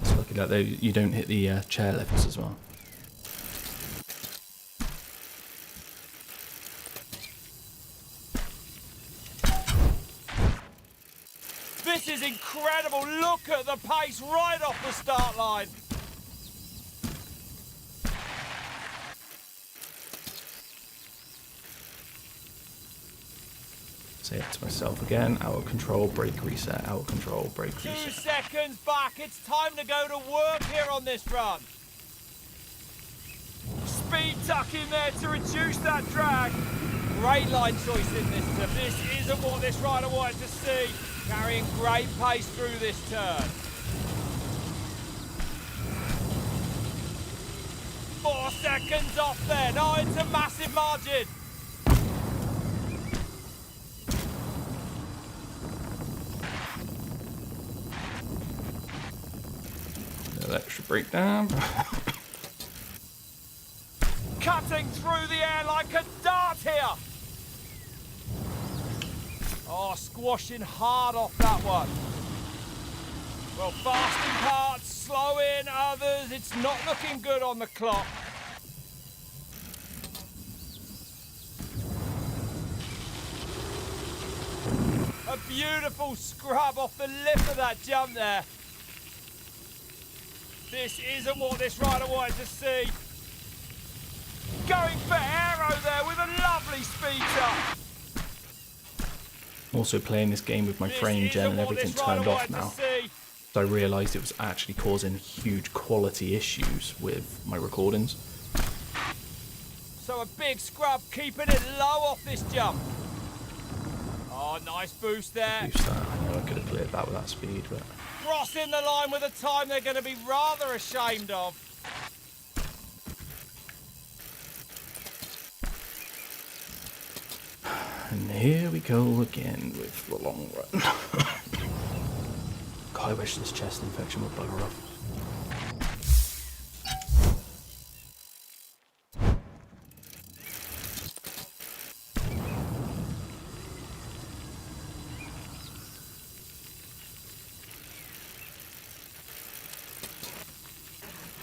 It's lucky that you don't hit the chairlifts as well. This is incredible. Look at the pace right off the start line. Say it to myself again. Out of control, brake reset. Out of control, brake 2 reset. seconds back. It's time to go to work here on this run. Speed tuck in there to reduce that drag. Great line choice in this turn. This isn't what this rider wanted to see. Carrying great pace through this turn. 4 seconds off there. No, it's a massive margin. Extra breakdown. Cutting through the air like a dart here. Oh, squashing hard off that one. Well, fast in parts, slow in others. It's not looking good on the clock. A beautiful scrub off the lip of that jump there. This isn't what this rider wanted to see. Going for aero there with a lovely speed up. Also playing this game with my frame gen and everything turned off now. So I realised it was actually causing huge quality issues with my recordings. So a big scrub, keeping it low off this jump. Oh, nice boost there. Boost that. I know I could have cleared that with that speed, but Crossing the line with a time they're going to be rather ashamed of. and here we go again with the long run. God, I wish this chest infection would bugger off.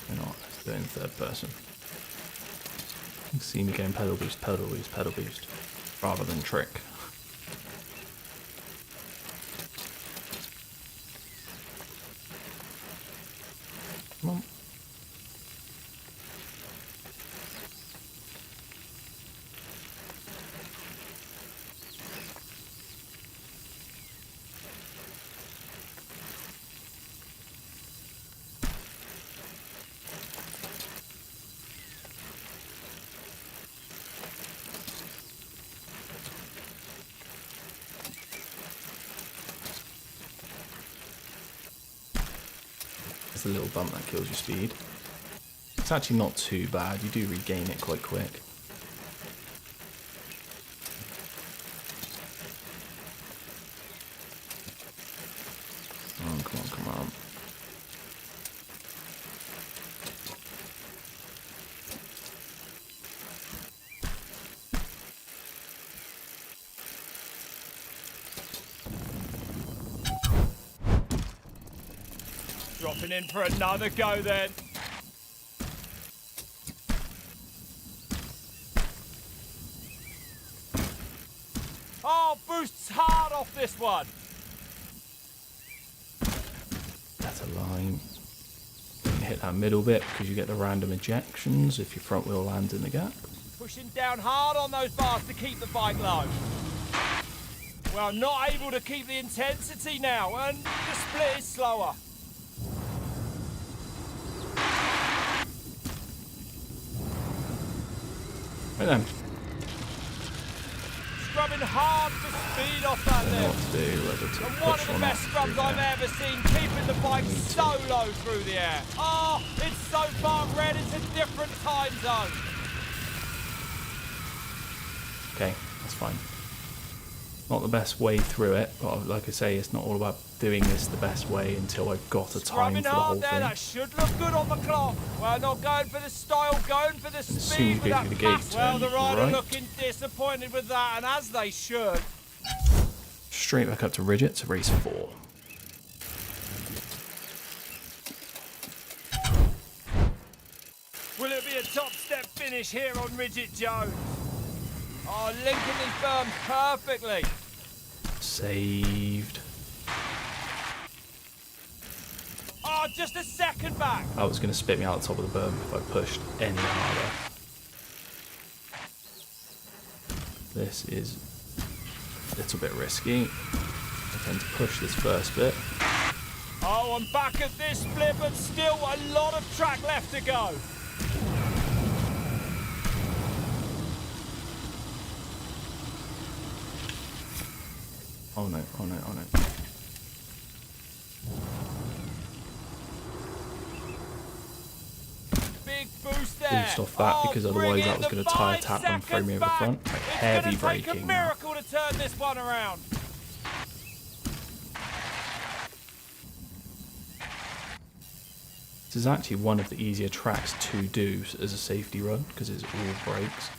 You know what, let's do it in third person. You can see me getting pedal boost, rather than trick. Come on. It's a little bump that kills your speed. It's actually not too bad, you do regain it quite quick. Come on, come on. Dropping in for another go then. Oh, boosts hard off this one. That's a line. Don't hit that middle bit because you get the random ejections if your front wheel lands in the gap. Pushing down hard on those bars to keep the bike low. Well, not able to keep the intensity now, and the split is slower. Right then. Scrubbing hard for speed off that I don't know lift. what to do, whether to And one push of the or best not scrubs through I've there. ever seen, keeping the bike so low through the air. Oh, it's so far red, it's a different time zone. Okay, that's fine. Not the best way through it, but like I say, it's not all about doing this the best way until I've got a time Scrubbing for the whole hard there, thing. that should look good on the clock. Well, not going for the style, going for the as soon as speed you with go that through the gate, mass. Well, the turn rider right. looking disappointed with that, and as they should. Straight back up to Ridget to race 4. Will it be a top step finish here on Ridget Jones? Oh, linking these berms perfectly. Saved. Oh, just a second back. That was going to spit me out the top of the berm if I pushed any harder. This is a little bit risky. I tend to push this first bit. Oh, I'm back at this split, but still a lot of track left to go. Oh no, oh no, oh no. Big boost there. Boost off that, because otherwise bring that in was going the to tire 5 tap and throw me over the seconds front. back. Like It's heavy gonna take a braking now. miracle to turn this one around. This is actually one of the easier tracks to do as a safety run, because it's all brakes.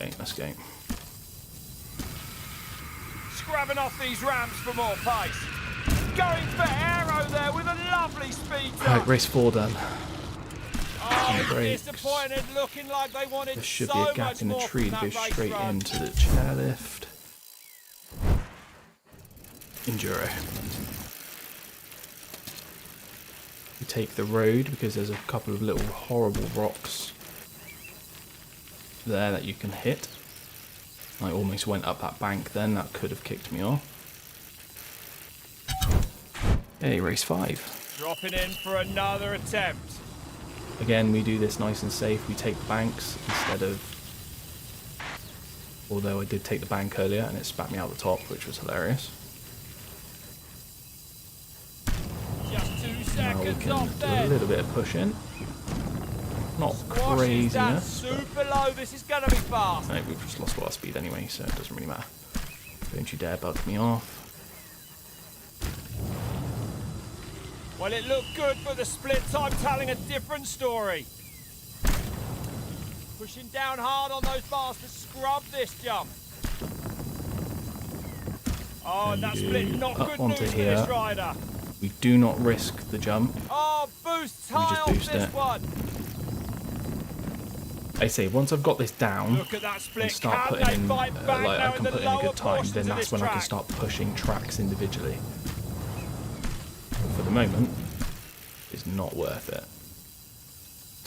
Okay, let's go. Scrubbing off these ramps for more pace. Going for aero there with a lovely speed Right, up. race 4 done. Oh, brakes. disappointed, looking like they wanted There should so be a gap much in the more tree from to go that race straight run. into the chairlift. Enduro. You take the road because there's a couple of little horrible rocks there that you can hit. I almost went up that bank then, that could have kicked me off. Hey, race 5. Dropping in for another attempt. Again, we do this nice and safe. We take banks instead of... Although I did take the bank earlier and it spat me out the top, which was hilarious. Just 2 Now we seconds can off do a there. little bit of pushing. Not Squashes that craziness. super low. This is going to be fast. No, we've just lost a lot of speed anyway, so it doesn't really matter. Don't you dare bug me off. Well, it looked good, but the split time telling a different story. Pushing down hard on those bars to scrub this jump. Oh, and that split, not Up good onto news for here. this rider. We do not risk the jump. Oh, boosts We high just off boost this it. one. I say, once I've got this down Look at that and split. start Can putting they in, fight back like now I can in the put in a lower good time, portions then of that's this when I can track? start pushing tracks individually. But for the moment, it's not worth it.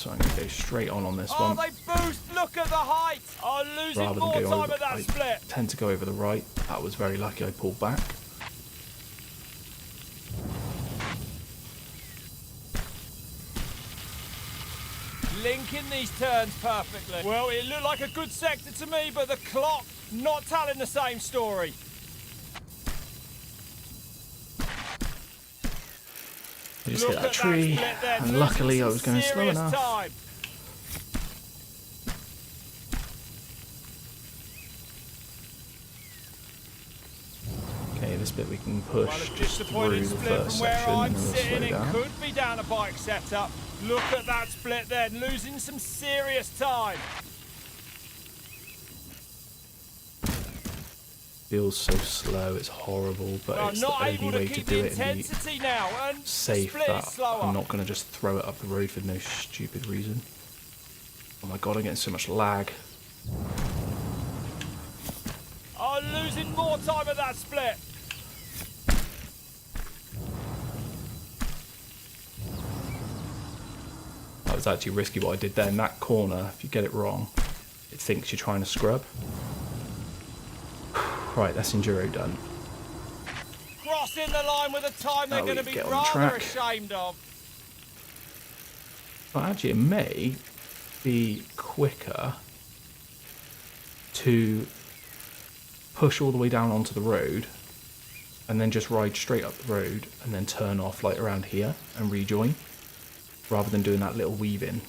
So I'm going to go straight on this Oh, one. they boost. Look at the height. Oh, losing Rather more than go time over, at that I split. tend to go over the right. That was very lucky I pulled back. Linking these turns perfectly. Well, it looked like a good sector to me, but the clock not telling the same story. I just Look hit that at tree, split there, and losing luckily I some was going slow serious enough. time. Okay, this bit we can push Well, a just through disappointing the split first from where section, I'm and then we'll sitting. slow It down. could be down a bike setup. Look at that split there, losing some serious time. Feels so slow, it's horrible, but Well, it's the not only able to way to keep do the it and be intensity now, and the safe split that is slower. I'm not going to just throw it up the road for no stupid reason. Oh my god, I'm getting so much lag. Oh, losing more time at that split. That was actually risky what I did there. In that corner, if you get it wrong, it thinks you're trying to scrub. Right, that's enduro done. Crossing the line with a time they're Now going to we be get on rather track. ashamed of. Well, actually, it may be quicker to push all the way down onto the road and then just ride straight up the road and then turn off like around here and rejoin, rather than doing that little weave in.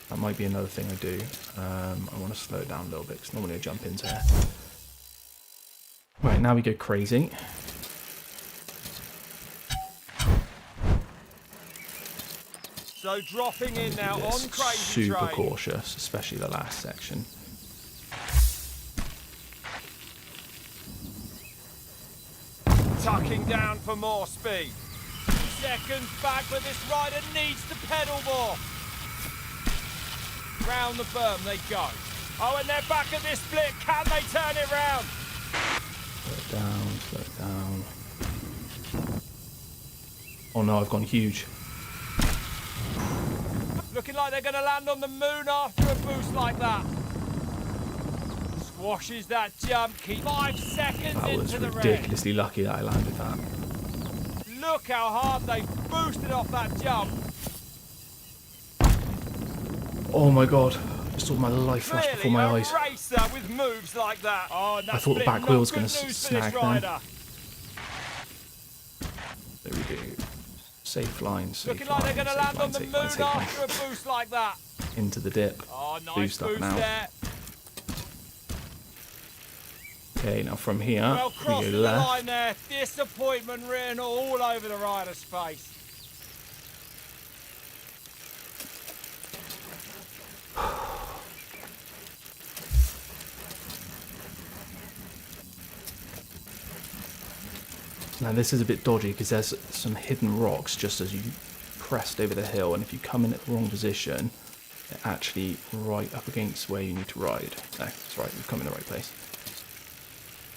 That might be another thing I do. I want to slow it down a little bit because normally I jump into here. Right, now we go crazy. So dropping in now on Crazy Super Train. cautious, especially the last section. Tucking down for more speed. 2 seconds back, but this rider needs to pedal more. Round the berm they go. Oh, and they're back at this split. Can they turn it round? Slow it down. Oh no, I've gone huge. Looking like they're going to land on the moon after a boost like that. Squashes that jump. Keep 5 seconds That was into the red. ridiculously lucky that I landed that. Look how hard they boosted off that jump. Oh my god, I just saw my life flash before my eyes. A racer with moves like that. Oh, and I thought the back wheel was going to snag them. There we go. Safe line, safe Looking like they're going to land on the moon line. after a boost like that. Into the dip. Oh, nice Boost up and out. there. Okay, now from here, Well we crossed go the left. line there. Disappointment written all over the rider's face. Now this is a bit dodgy because there's some hidden rocks just as you crest over the hill, and if you come in at the wrong position, they're actually right up against where you need to ride. No, that's right, you've come in the right place.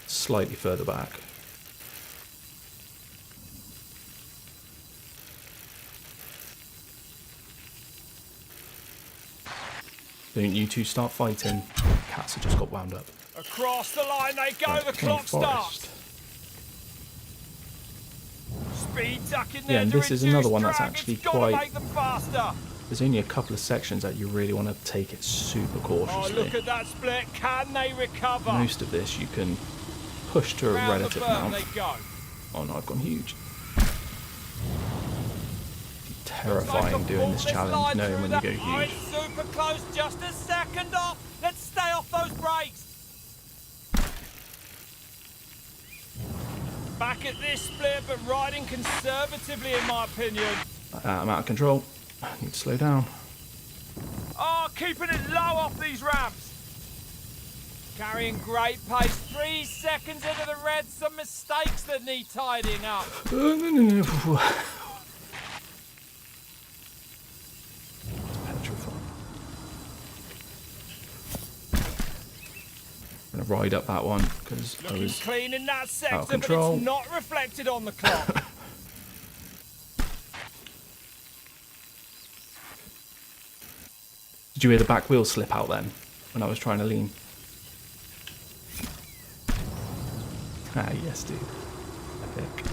Slightly further back. Don't you two start fighting. Cats have just got wound up. Across the line they go. Right, The clock starts. Speed tuck in there. Yeah, and to this is reduce another one that's drag. actually It's gotta quite- make them faster. There's only a couple of sections that you really want to take it super Oh, cautiously. look at that split. Can they recover? Most of this you can push to a Round relative the berm amount. they go. Oh no, I've gone huge. Looks Terrifying like a doing this faultless challenge, line knowing through when you that. go Oh, huge. it's super close. Just a second off. Let's stay off those brakes. Back at this split, but riding conservatively, in my opinion. I'm out of control. I need to slow down. Oh, keeping it low off these ramps. Carrying great pace. 3 seconds into the red. Some mistakes that need tidying up. No. Petrifying. I'm going to ride up that one because I Looking was... clean in that sector, but control. it's not reflected on the clock. Did you hear the back wheel slip out then when I was trying to lean? Ah, yes, dude. Epic.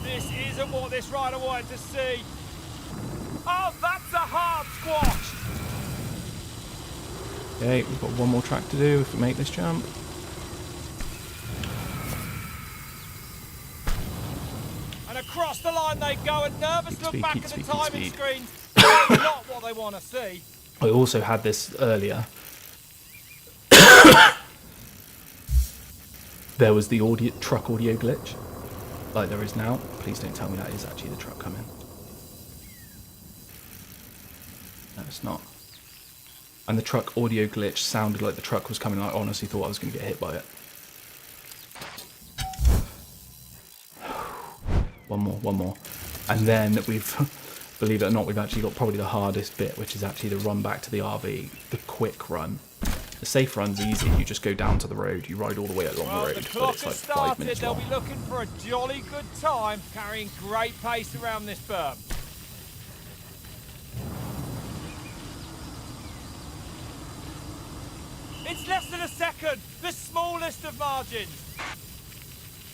This isn't what this rider wanted to see. Oh, that's a hard squash. Okay, we've got one more track to do if we make this jump. And across the line they go. A nervous Keep look speed, back keep at speed, the keep timing speed. screens. That's not what they want to see. I also had this earlier. There was the truck audio glitch, like there is now. Please don't tell me that is actually the truck coming. No, it's not. And the truck audio glitch sounded like the truck was coming. I honestly thought I was going to get hit by it. One more. And then we've, believe it or not, we've actually got probably the hardest bit, which is actually the run back to the RV, the quick run. The safe run's easy, you just go down to the road, you ride all the way along Well, the the road, but clock it's like has 5 started. minutes They'll long. be looking for a jolly good time, carrying great pace around this berm. It's less than a second, the smallest of margins.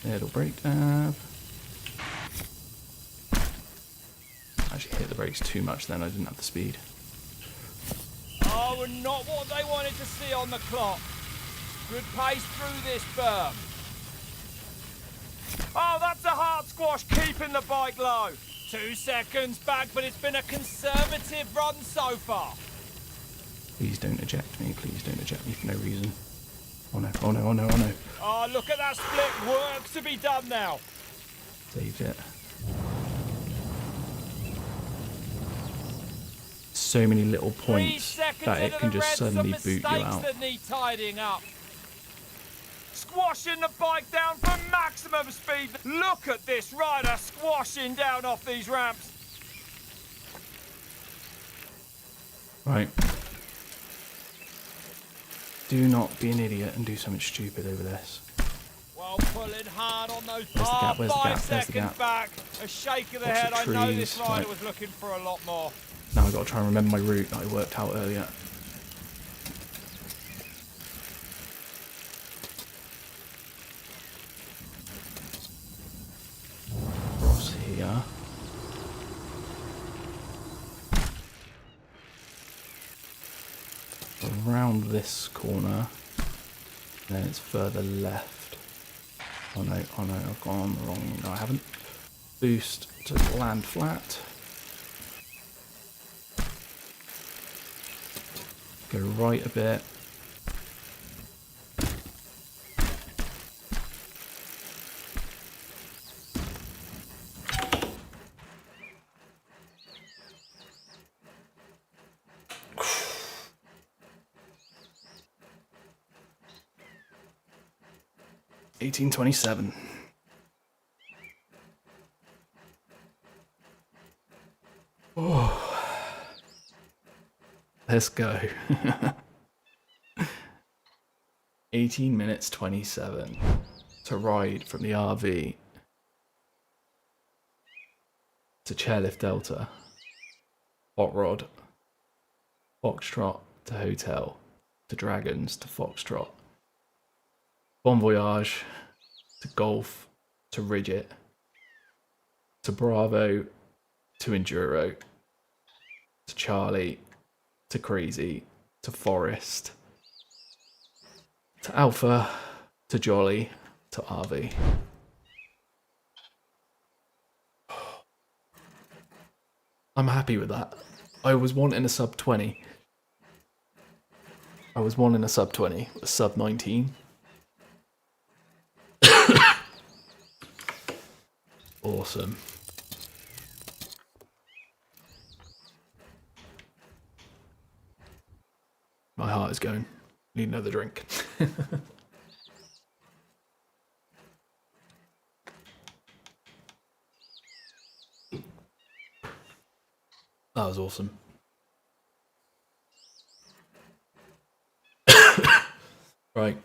It'll brake dab. Actually hit the brakes too much then, I didn't have the speed. Oh, not what they wanted to see on the clock. Good pace through this berm. Oh, that's a hard squash, keeping the bike low. 2 seconds back, but it's been a conservative run so far. Please don't eject me. Please don't eject me for no reason. Oh no, oh no, oh no, oh no. Oh, look at that split. Work to be done now. Saved it. So many little 3 points seconds that it into can the just red, suddenly some boot you mistakes out. that need tidying up. Squashing the bike down for maximum speed. Look at this rider squashing down off these ramps. Right. Do not be an idiot and do something stupid over this. Well, pulling hard on those. Where's the gap? Where's the 5 gap? There's the seconds gap. back. A shake of the Lots head. of I know this trees. rider Right. was looking for a lot more. Now I've got to try and remember my route that I worked out earlier. Cross here. Around this corner. Then it's further left. Oh no, I've gone wrong. No, I haven't. Boost to land flat. Go right a bit. $18.27. Oh, let's go. 18 minutes 27 to ride from the RV to Chairlift Delta, Hot Rod, Foxtrot to Hotel, to Dragons to Foxtrot, Bon Voyage to Golf to Ridget, to Bravo to Enduro, to Charlie to Crazy to Forest, to Alpha to Jolly to RV. I'm happy with that. I was wanting a sub 20. I was wanting a sub 20, a sub 19. Awesome. My heart is going. Need another drink. That was awesome. Right.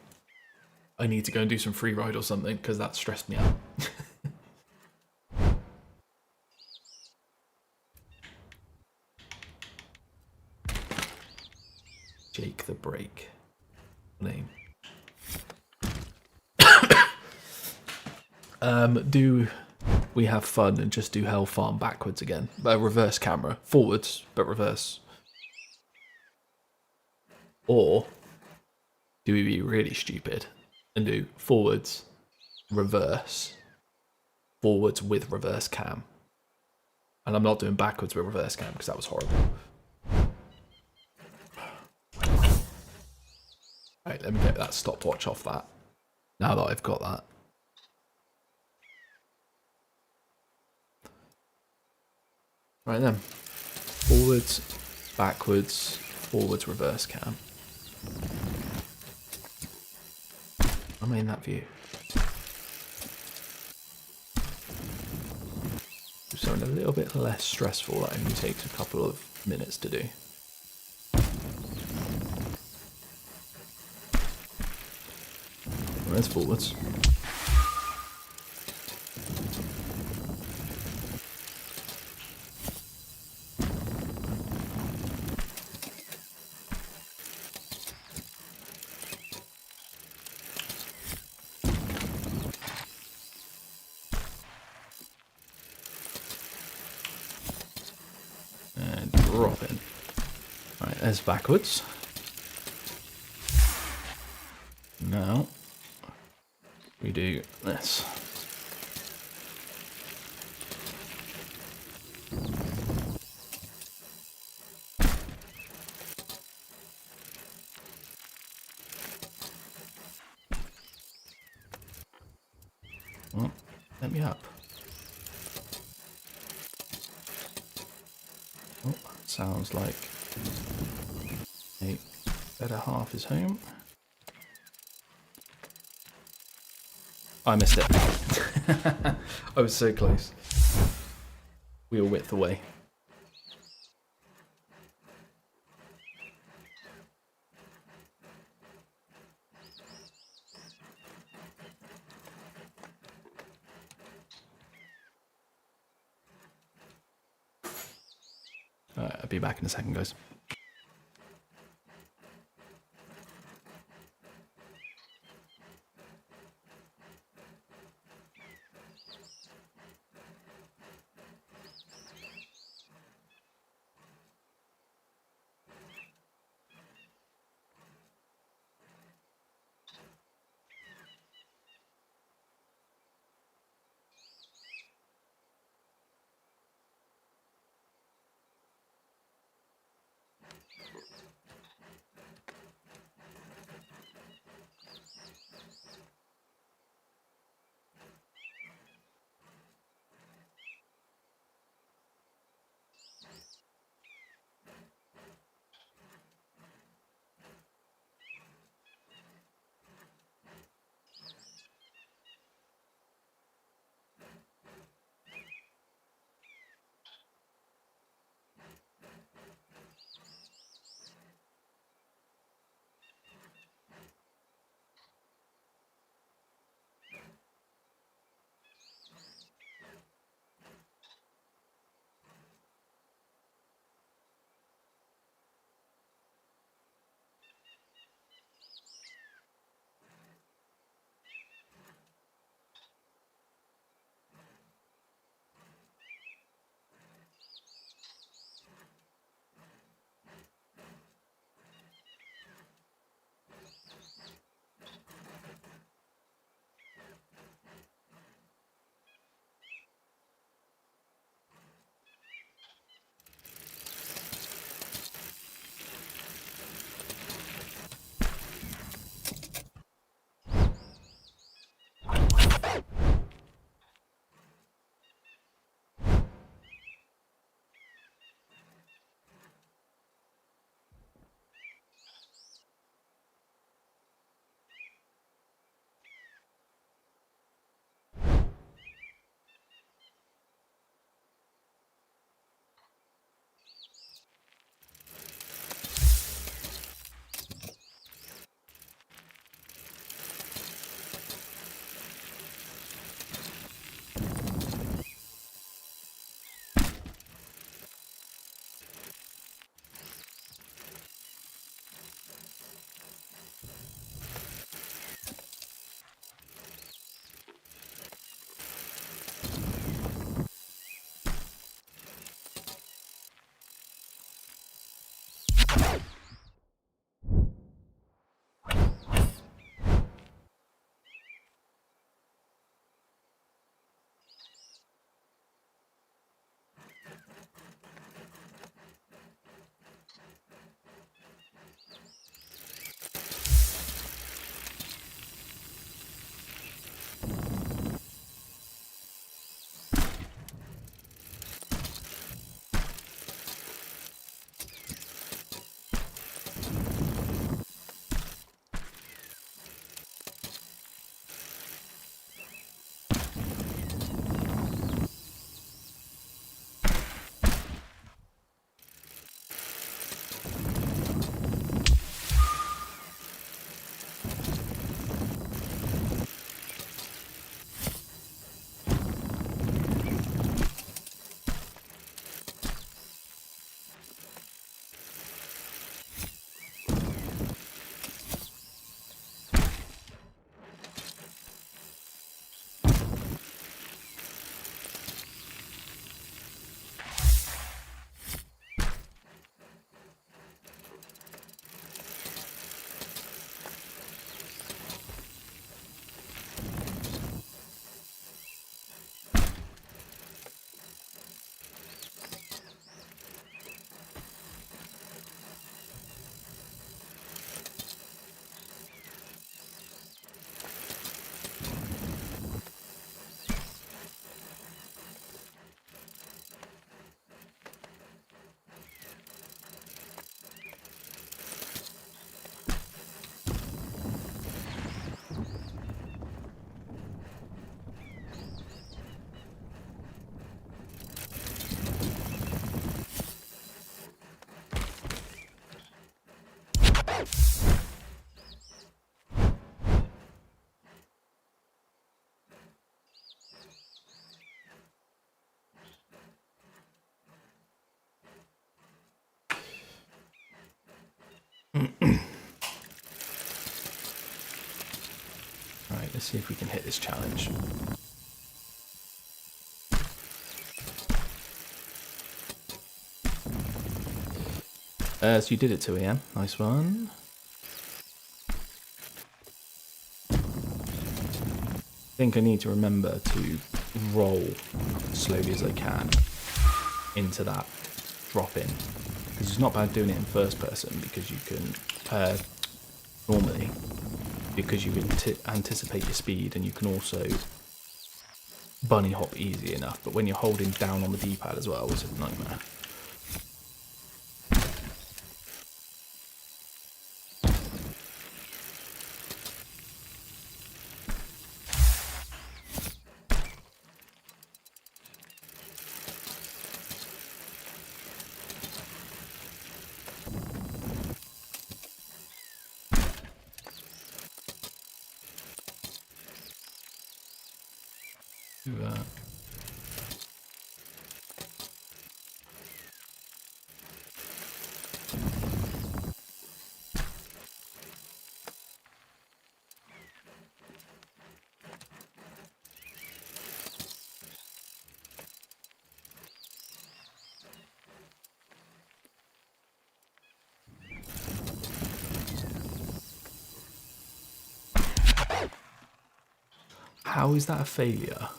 I need to go and do some free ride or something because that stressed me out. Jake the Break. Name. Do we have fun and just do Hell Farm backwards again? Reverse camera. Forwards, but reverse. Or do we be really stupid and do forwards, reverse, forwards with reverse cam? And I'm not doing backwards with reverse cam because that was horrible. Right, let me get that stopwatch off that. Now that I've got that. Right then. Forwards, backwards, forwards, reverse cam. I'm in that view. Do something a little bit less stressful that only takes a couple of minutes to do. There's forwards. And drop in. Right, there's backwards. now we do this. Oh, let me up. Oh, sounds like a better half is home. I missed it. I was so close. Wheel width away. Alright, I'll be back in a second, guys. Let's see if we can hit this challenge. So you did it 2 AM. Nice one. I think I need to remember to roll as slowly as I can into that drop in. Because it's not bad doing it in first person because you can, normally, because you can anticipate your speed and you can also bunny hop easy enough. But when you're holding down on the D-pad as well, it's a nightmare. Do that. How is that a failure?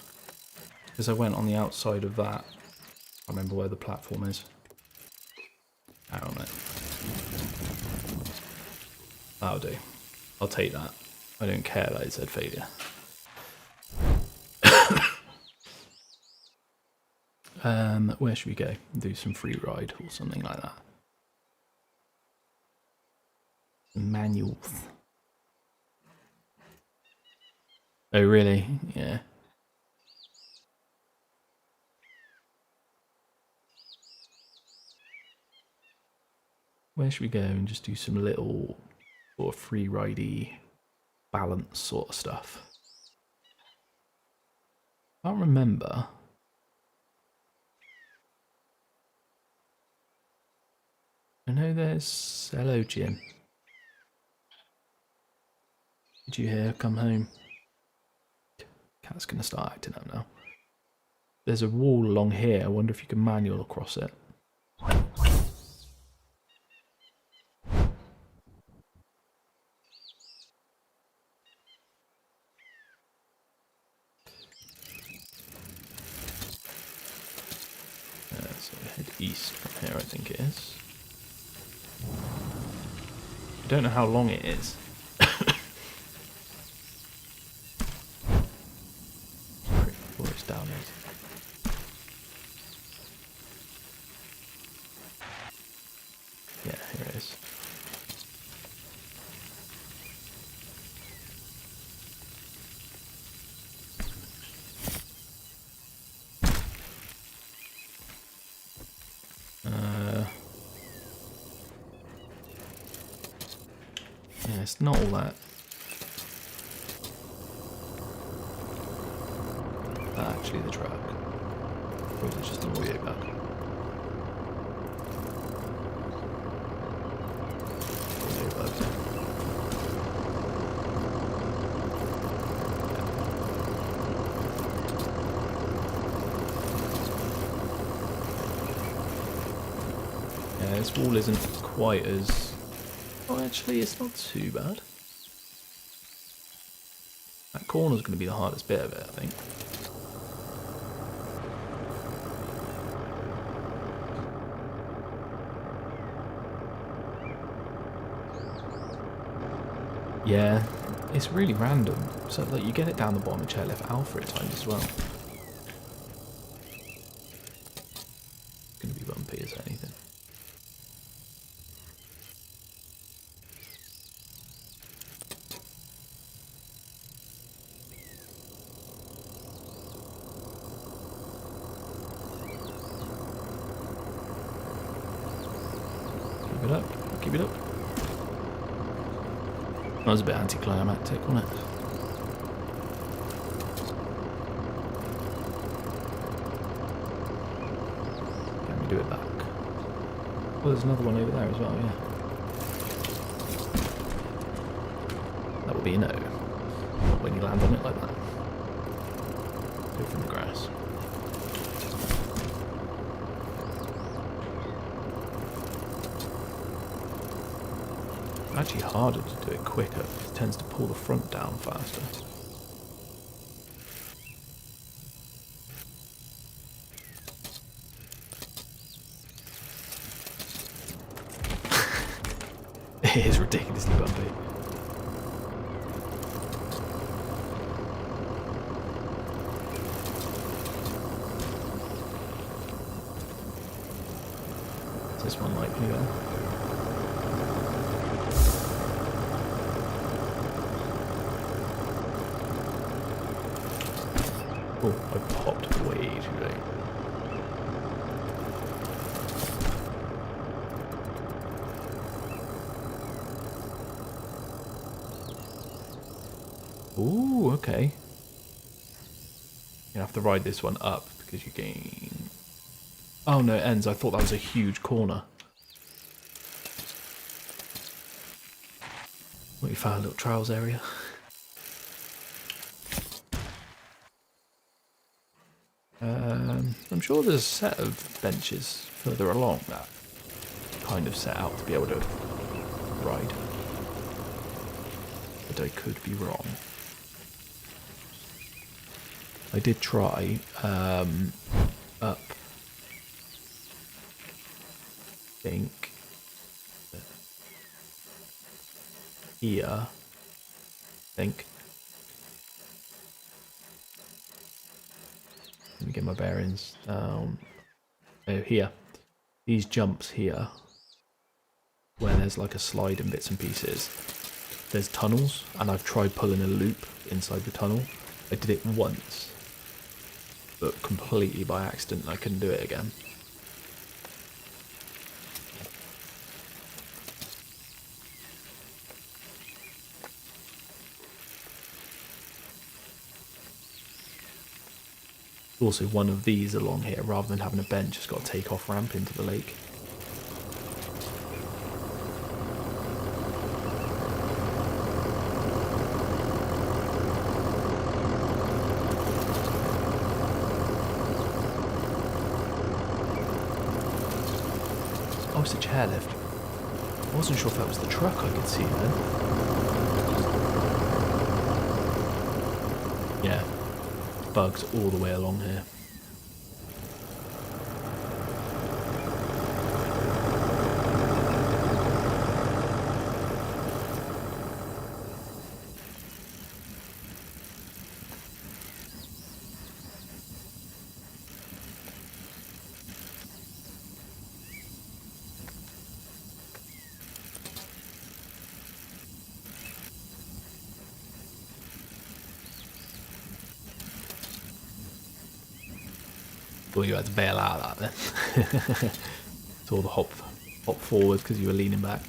Because I went on the outside of that. I remember where the platform is. Hang on it. That'll do. I'll take that. I don't care that it said failure. Where should we go? Do some free ride or something like that. Manual. Oh really? Yeah. Where should we go and just do some little sort of free ridey balance sort of stuff? I can't remember. I know there's... Hello, Jim. Did you hear? Come home. Cat's gonna start acting up now. There's a wall along here. I wonder if you can manual across it. So head east from here, I think it is. I don't know how long it is. Before it's down it. Yeah, here it is. Yeah, it's not all that. Actually, the track. Or is it just an audio bag? Audio bag. Yeah, this wall isn't quite as... Oh, actually, it's not too bad. That corner's going to be the hardest bit of it, I think. Yeah, it's really random. So, like, you get it down the bottom of chairlift alpha at times as well. It's going to be bumpy as anything. Keep it up, keep it up. That was a bit anticlimactic, wasn't it? Can we do it back? Oh, there's another one over there as well, yeah. That will be a no. Not when you land on it like that. Go from the grass. Actually harder to do it quicker. It tends to pull the front down faster. It is ridiculously bumpy. Is this one likely then? Oh, I popped way too late. Ooh, okay. You have to ride this one up because you gain... Oh no, it ends. I thought that was a huge corner. Well, you found a little trials area. I'm sure there's a set of benches further along that kind of set out to be able to ride. But I could be wrong. I did try up, I think, here, I think. Let me get my bearings down. Oh, here. These jumps here, where there's like a slide and bits and pieces, there's tunnels, and I've tried pulling a loop inside the tunnel. I did it once, but completely by accident. I couldn't do it again. Also, one of these along here, rather than having a bench, it's got a take-off ramp into the lake. Oh, it's a chairlift. I wasn't sure if that was the truck I could see then. Yeah. Bugs all the way along here. Well, you had to bail out of that then. Saw the hop forward because you were leaning back.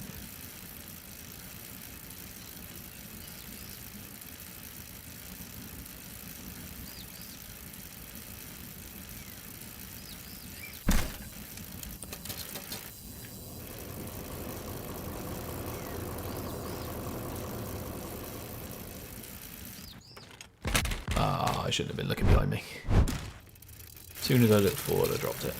Ah, I shouldn't have been looking behind me. As soon as I looked forward, I dropped it.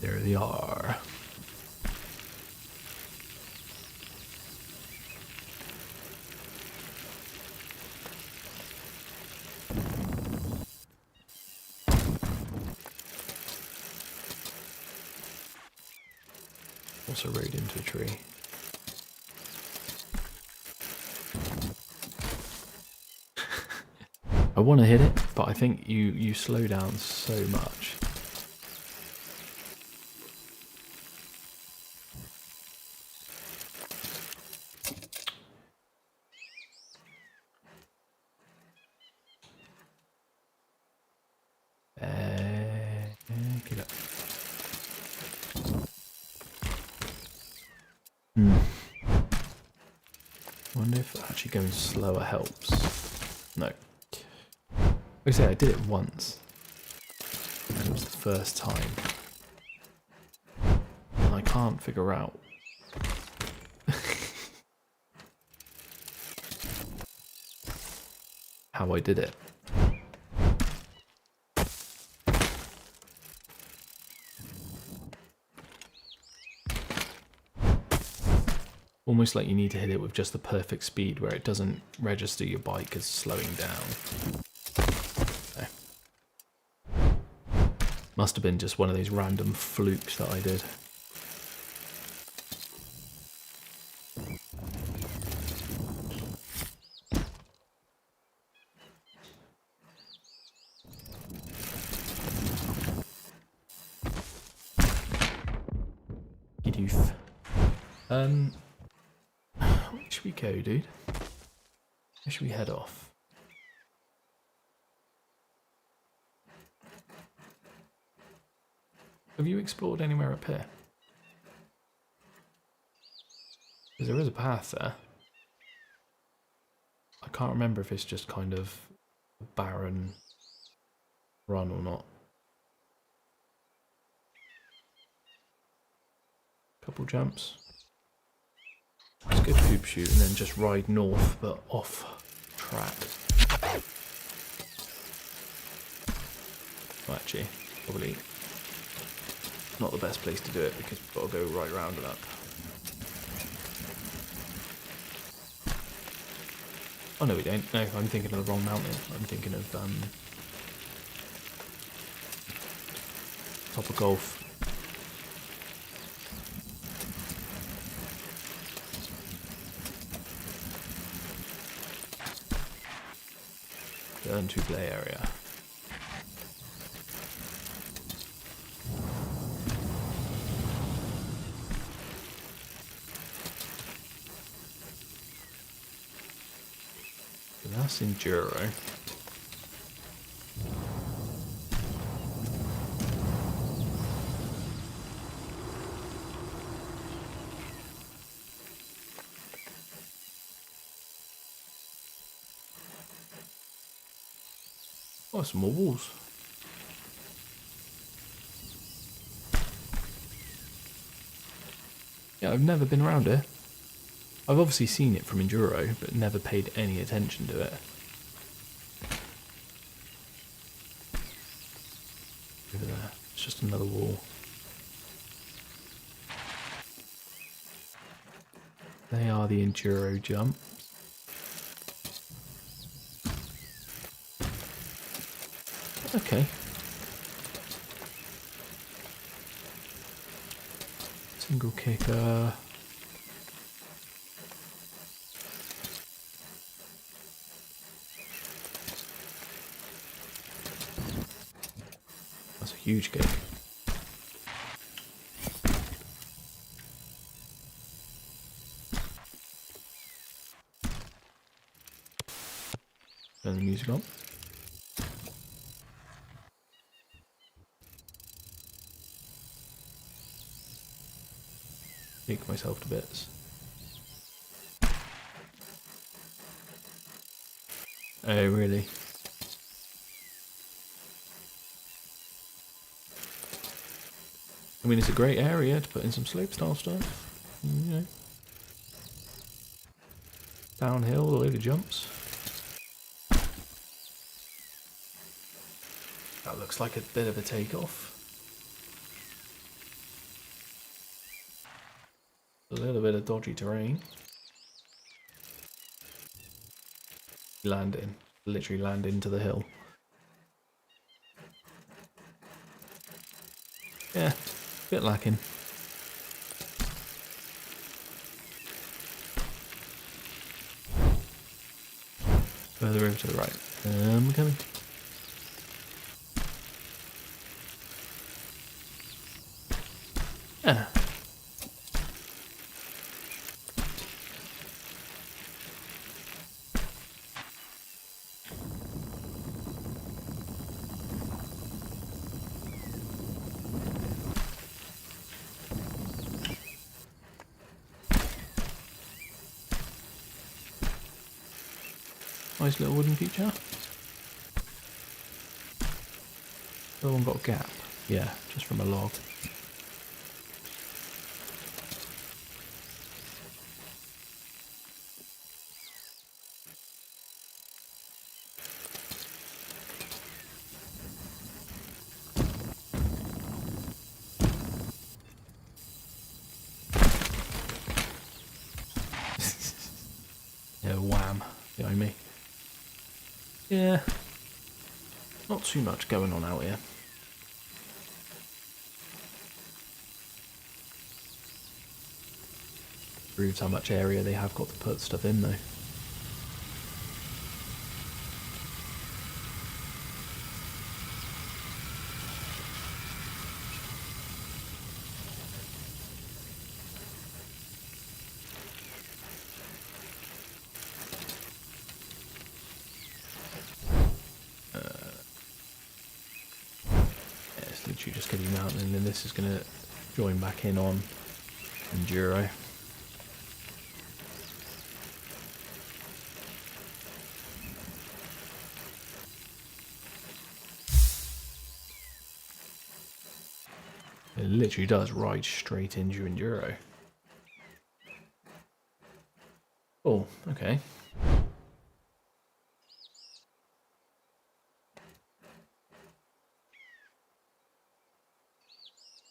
There they are. Also rode into a tree. I want to hit it, but I think you slow down so much. Get up. Wonder if actually going slower helps. No. Like I say, I did it once. And it was the first time. And I can't figure out how I did it. Almost like you need to hit it with just the perfect speed where it doesn't register your bike as slowing down. Okay. Must have been just one of those random flukes that I did. Youth. Where should we go, dude? Where should we head off? Have you explored anywhere up here? Because there is a path there. I can't remember if it's just kind of a barren run or not. Couple jumps. Let's go poop shoot and then just ride north, but off track. Well, actually, probably not the best place to do it because we've got to go right round and up. Oh no, we don't. No, I'm thinking of the wrong mountain. I'm thinking of top of Golf. Learn to play area. So that's enduro. Oh, some more walls. Yeah, I've never been around here. I've obviously seen it from Enduro, but never paid any attention to it. Over there, it's just another wall. They are the Enduro jump. Okay. Single kicker. That's a huge kick. Turn the music on. Shake myself to bits. Oh, really? I mean, it's a great area to put in some slopestyle stuff. You know. Downhill, all the way to jumps. That looks like a bit of a takeoff. A little bit of dodgy terrain. Landing. Literally land into the hill. Yeah, a bit lacking. Further over to the right. We're coming. Yeah. Nice little wooden feature. No one got a gap. Yeah, just from a log. Yeah, wham, behind me. Yeah, not too much going on out here. Proves how much area they have got to put stuff in though. It's literally just going to be mountain, and then this is going to join back in on Enduro. It literally does ride straight into Enduro. Oh, okay.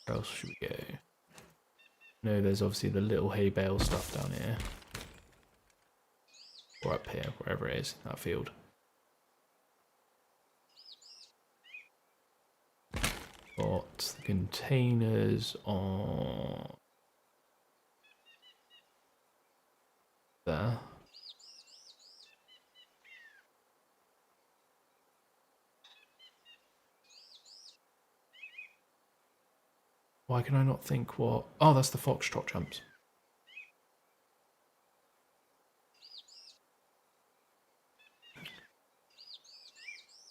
Where else should we go? No, there's obviously the little hay bale stuff down here. Or up here, wherever it is, that field. Got the containers on there. Why can I not think what... Oh, that's the foxtrot jumps.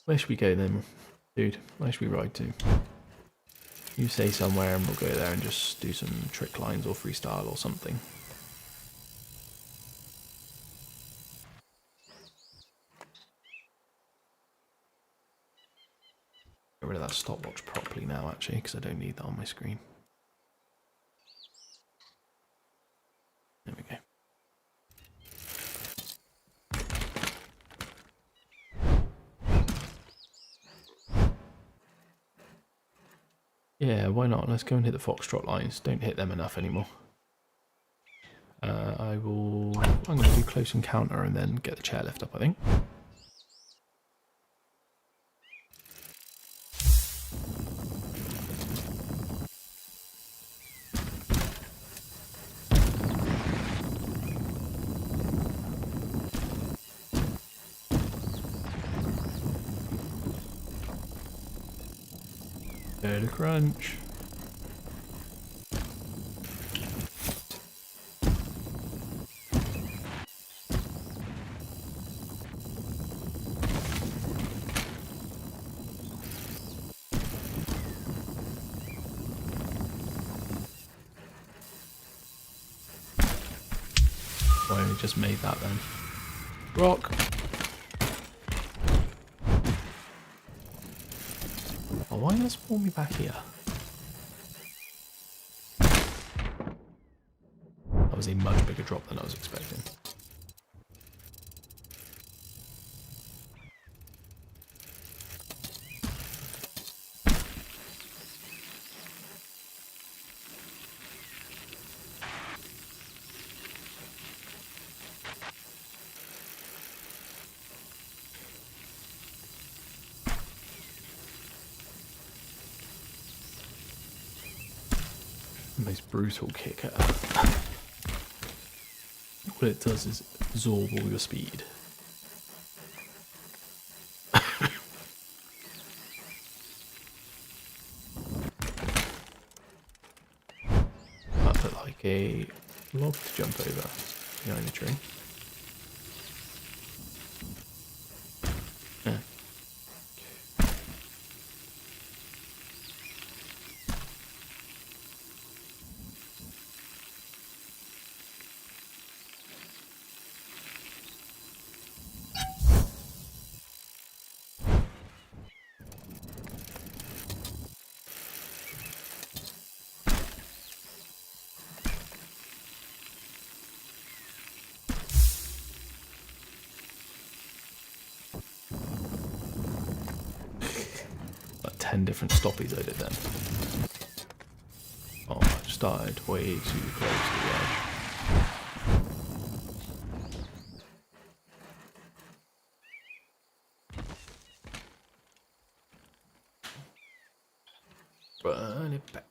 Where should we go then, dude? Where should we ride to? You say somewhere and we'll go there and just do some trick lines or freestyle or something. Get rid of that stopwatch properly now, actually, because I don't need that on my screen. There we go. Yeah, why not? Let's go and hit the foxtrot lines. Don't hit them enough anymore. I'm going to do close encounter and then get the chairlift up, I think. Bit of crunch. I only just made that then. Rock! Oh, why not spawn me back here? That was a much bigger drop than I was expecting. Most brutal kicker. What it does is absorb all your speed. I put like a log to jump over behind the tree. Yeah. 10 different stoppies I did then. Oh, I started way too close to the edge. Run it back.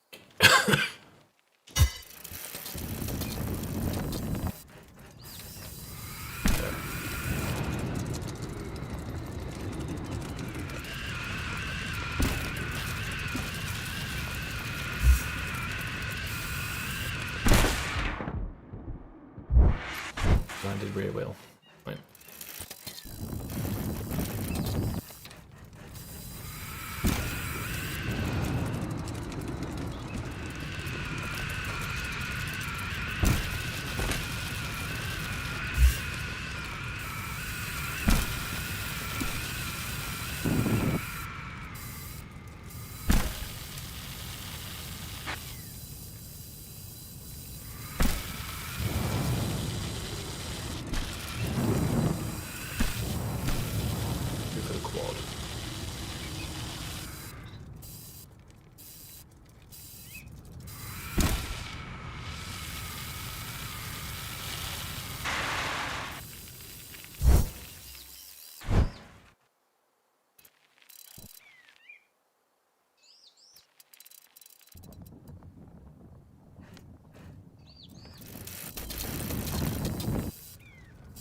Landed rear wheel. Right.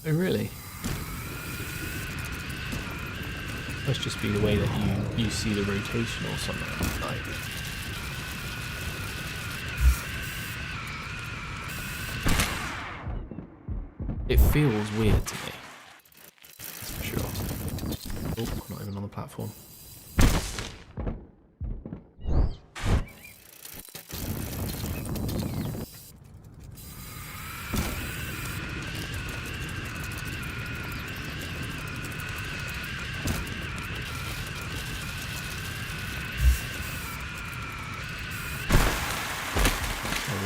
Oh really? Must just be the way that you see the rotation or something like. It feels weird to me. That's for sure. Oh, not even on the platform.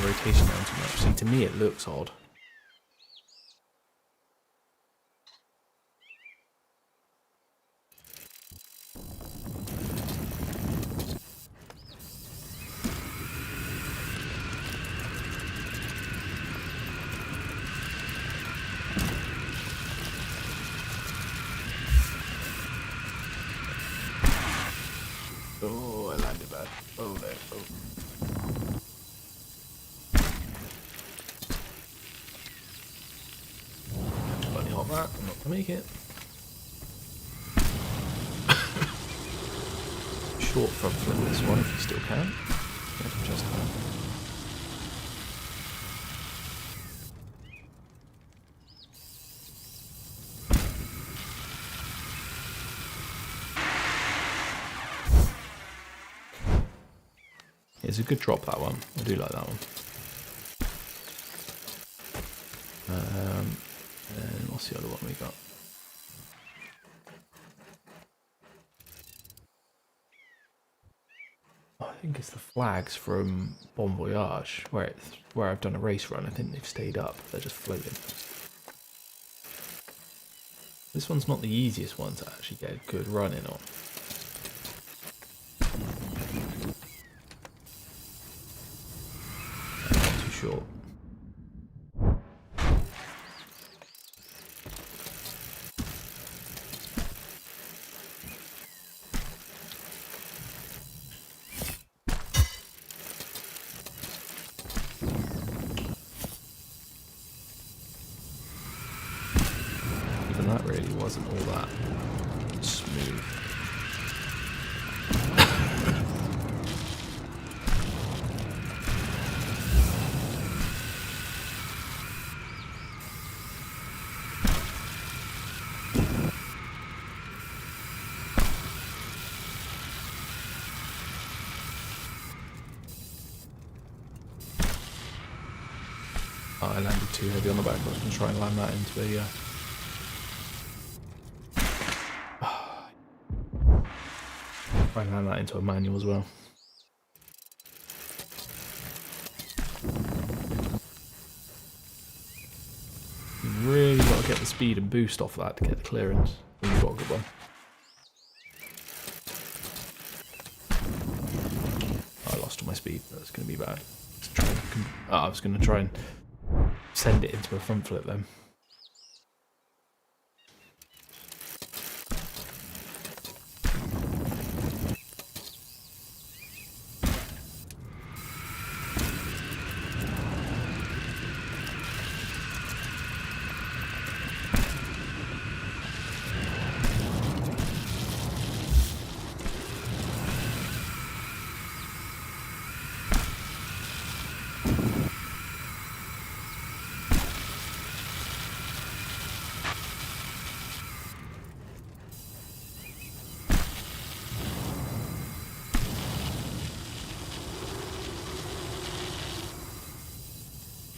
Rotation down too much. See, to me it looks odd. Oh, I landed bad. Oh no. Oh. That. I'm not gonna make it. Short front flip this one if you still can. Yeah, just it's a good drop, that one. I do like that one. And what's the other one we got? Oh, I think it's the flags from Bon Voyage, where I've done a race run. I think they've stayed up. They're just floating. This one's not the easiest one to actually get a good run in on. Not too short. That really wasn't all that smooth. Oh, I landed too heavy on the back. I was going to try and land that into a I land that into a manual as well. You've really got to get the speed and boost off that to get the clearance. You've got a good one. speed. That's going to be bad. I was going to try and send it into a front flip then.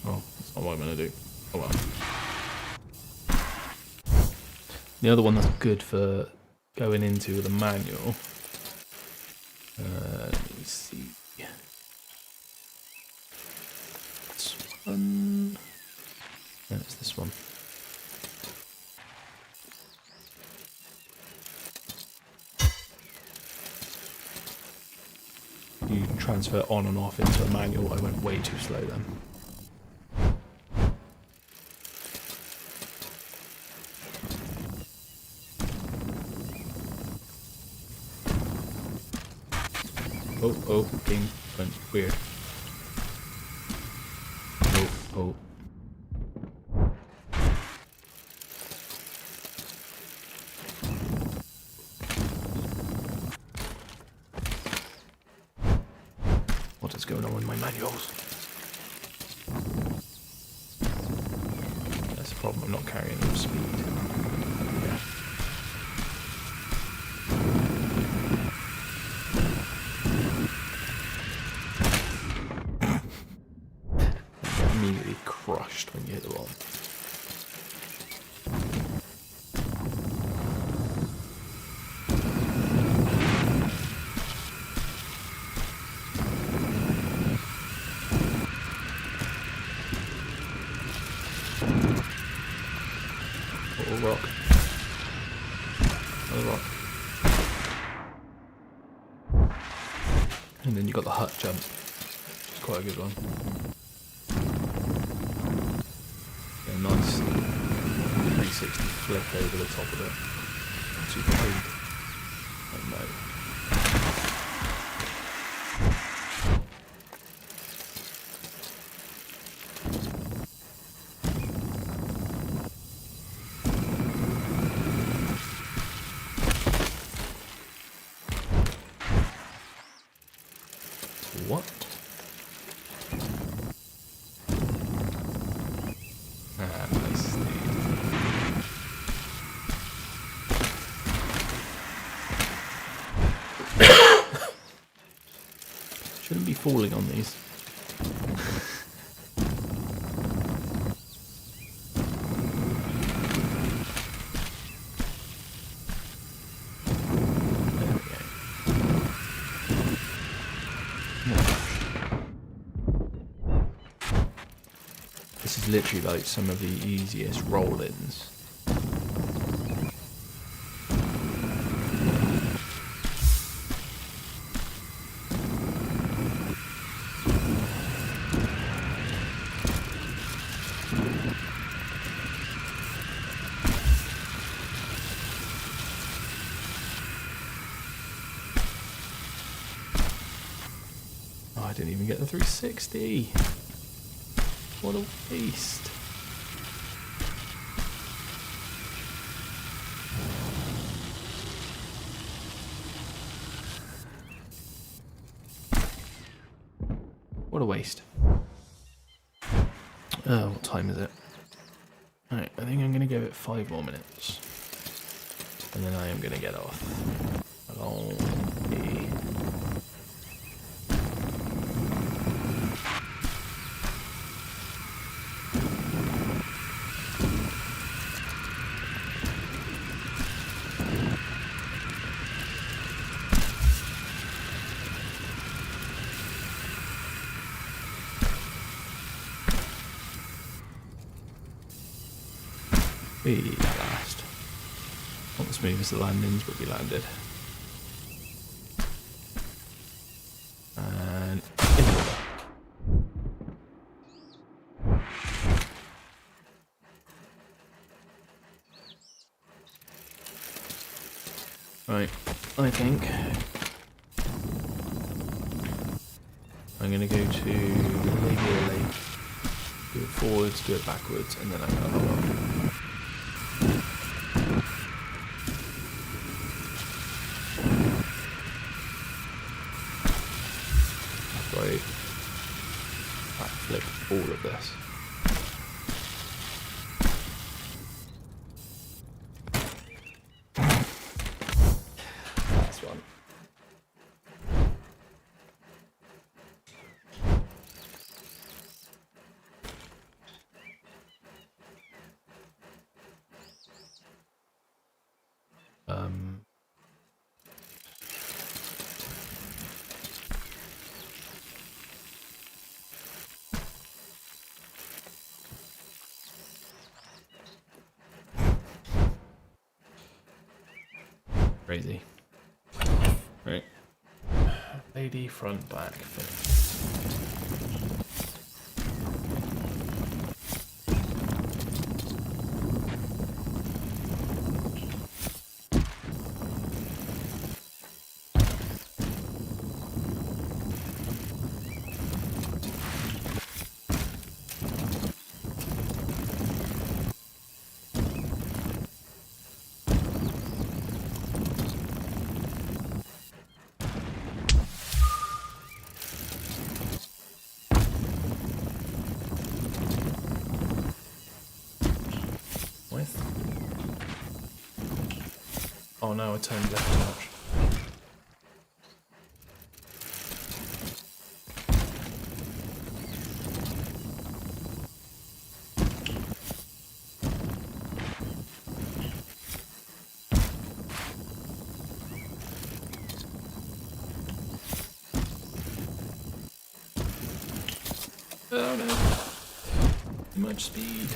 Oh, that's not what I'm going to do. Oh well. The other one that's good for going into with a manual. Let me see. This one. No, it's this one. You transfer on and off into a manual. I went way too slow then. Oh, game went weird. Oh. What is going on with my manuals? That's the problem, I'm not carrying enough speed. Yeah. Immediately crushed when you hit the wall. Little rock. Another rock. And then you got the hut jump, which is quite a good one. Nice 360 flip over the top of it. Super clean. Oh no. What? Nice. Shouldn't be falling on these. This is literally like some of the easiest roll-ins. Oh, I didn't even get the 360. What a waste. What a waste. Oh, what time is it? Alright, I think I'm going to give it 5 more minutes. And then I am going to get off. Along the... We last. Not the smoothest of landings, but we landed. And the back. Right, I think I'm going to go to Labia Lake, do it forwards, do it backwards, and then I'm going to hold up. After I backflip all of this. That's one. Crazy. Right. Lady front back. Oh no, I turned left too much. Oh no, too much speed.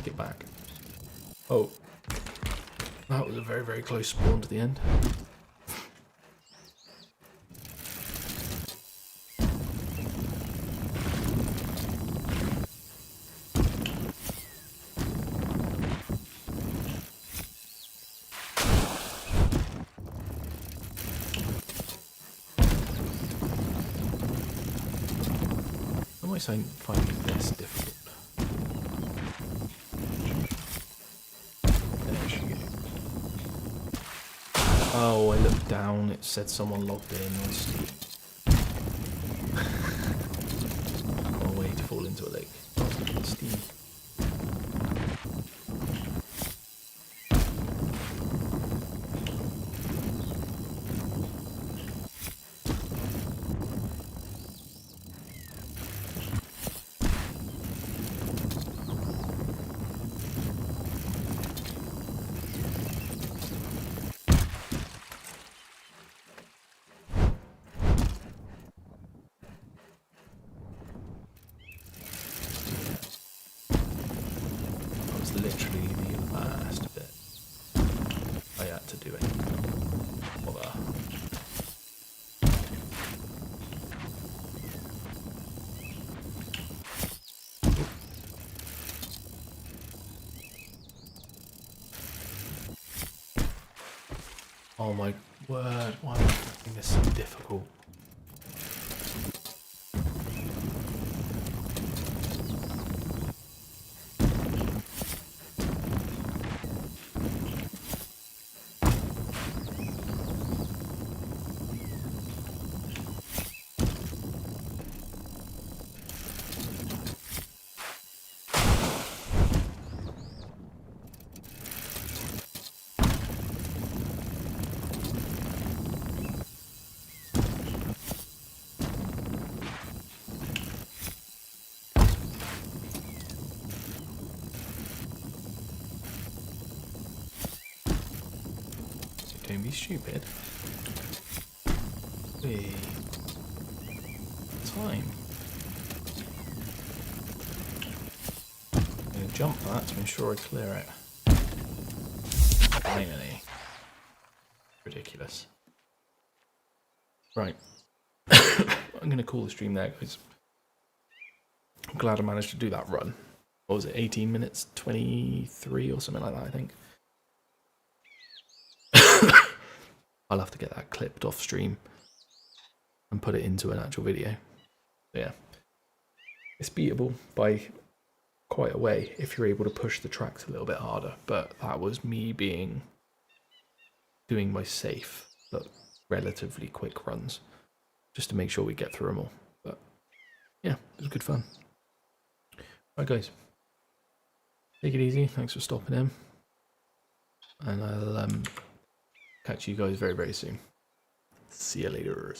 It back. Oh, that was a very, very close spawn to the end. Why am I finding this difficult? Oh, I looked down, it said someone logged in on Steam. One way to fall into a lake. Steam. Literally the last bit I had to do it. Oh my word, why am I making this so difficult? Don't be stupid. Whee. time. I'm going to jump that to ensure I clear it. Finally. Ridiculous. Right. I'm going to call the stream there, guys. I'm glad I managed to do that run. What was it, 18 minutes 23 or something like that, I think. I'll have to get that clipped off stream and put it into an actual video. So yeah, it's beatable by quite a way if you're able to push the tracks a little bit harder, but that was me doing my safe but relatively quick runs just to make sure we get through them all. But yeah, it was good fun. Right guys, take it easy, thanks for stopping in, and I'll catch you guys very, very soon. See you later.